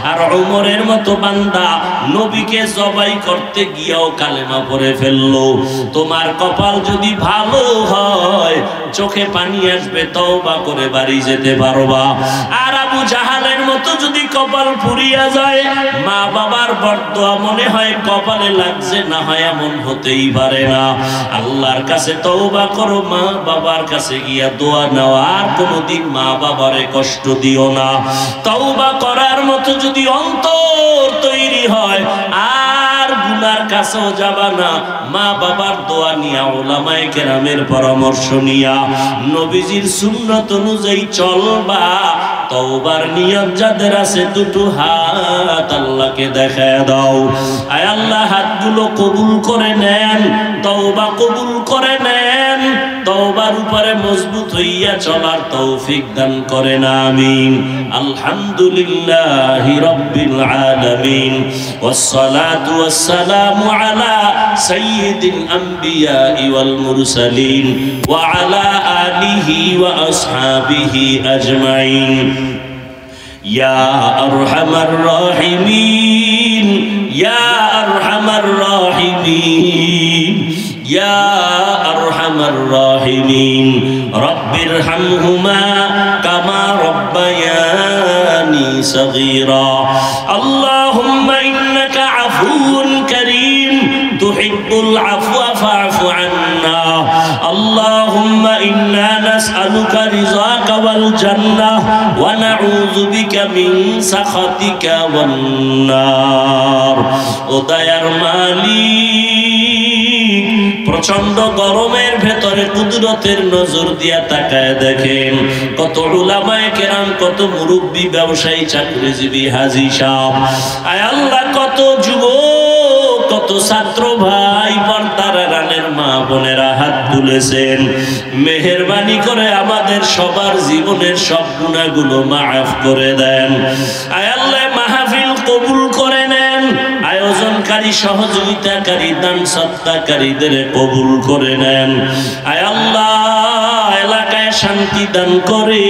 আর ওমরের মতো বান্দা নবীকে জবাই করতে গিয়েও কালেমা পড়ে ফেললো। তোমার কপাল যদি ভালো হয় চোখে পানি আসবে, তওবা করে বাড়ি যেতে পারবা। আর আবু জাহালের মতো যদি কপাল পুড়িয়া যায়, মা বাবার বরদোয়া মনে হয় কপালে লাগছে, না হয় এমন হতেই পারে না। আল্লাহর কাছে তওবা করো, মা বাবার কাছে গিয়া দোয়া নাও, আর কোনোদিন মা বাবারে কষ্ট দিও না। তওবা করার মতো যদি অন্তর তৈরি হয় আর গুনার কাছেও যাবা না, মা বাবার দোয়া নিয়া, উলামায়ে কেরামের পরামর্শ নিয়া, নবীজির সুন্নাত অনুযায়ী চলবা। তওবার নিয়ত যাদের আছে দুটো হাত আল্লাহকে দেখায় দাও। আয় আল্লাহ, হাতগুলো কবুল করে নেন, তওবা কবুল করে নেন, তওবার উপরে মজবুত হইয়া চলার তৌফিক দান করেন, আমিন। আলহামদুলিল্লাহি রাব্বিল আলামিন, ওয়াসসালাতু ওয়াসসালামু আলা সাইয়্যিদিল আমবিয়া ওয়াল মুরসালিন ওয়া আলা আলিহি ওয়া আসহাবিহি আজমাইন। ইয়া আরহামার রাহিমিন, ইয়া আরহামার রাহিমিন, ইয়া আরহামার রাহিমিন, রব্বিরহামহুমা কামা রব্বায়ানি সগীরা। আল্লাহুম্মা ইন্নাকা আফুউন কারীম তুহিব্বুল আফওয়া ফা'ফু আন্না। আল্লাহুম্মা ইন্না নাসআলুকা রিযাকা ওয়াল জান্নাহ ওয়া নাউযু বিকা মিন সাখাতিকা ওয়ান নার। ও দয়ার মালিক, প্রচন্ড গরমের ভেতরে কুদরতের নজর দিয়া তাকায় দেখেন কত উলামায়ে কেরাম, কত মুরব্বী, ব্যবসায়ী, চাকরিজীবী, হাজী সাহেব, আয় আল্লাহ, কত যুবক, কত ছাত্র ভাই, পর্দার আড়ালের মা বোনেরা হাত তুলেছেন। মেহেরবানি করে আমাদের সবার জীবনের সব গুনাহগুলো মাফ করে দেন। আয় আল্লাহ, মাহফিল কবুল করে নেন, আয়োজনকারী, সহযোগিতাকারী, দান সদকাকারীদের কবুল করে নেন। আয় আল্লাহ, এলাকায় শান্তি দান করে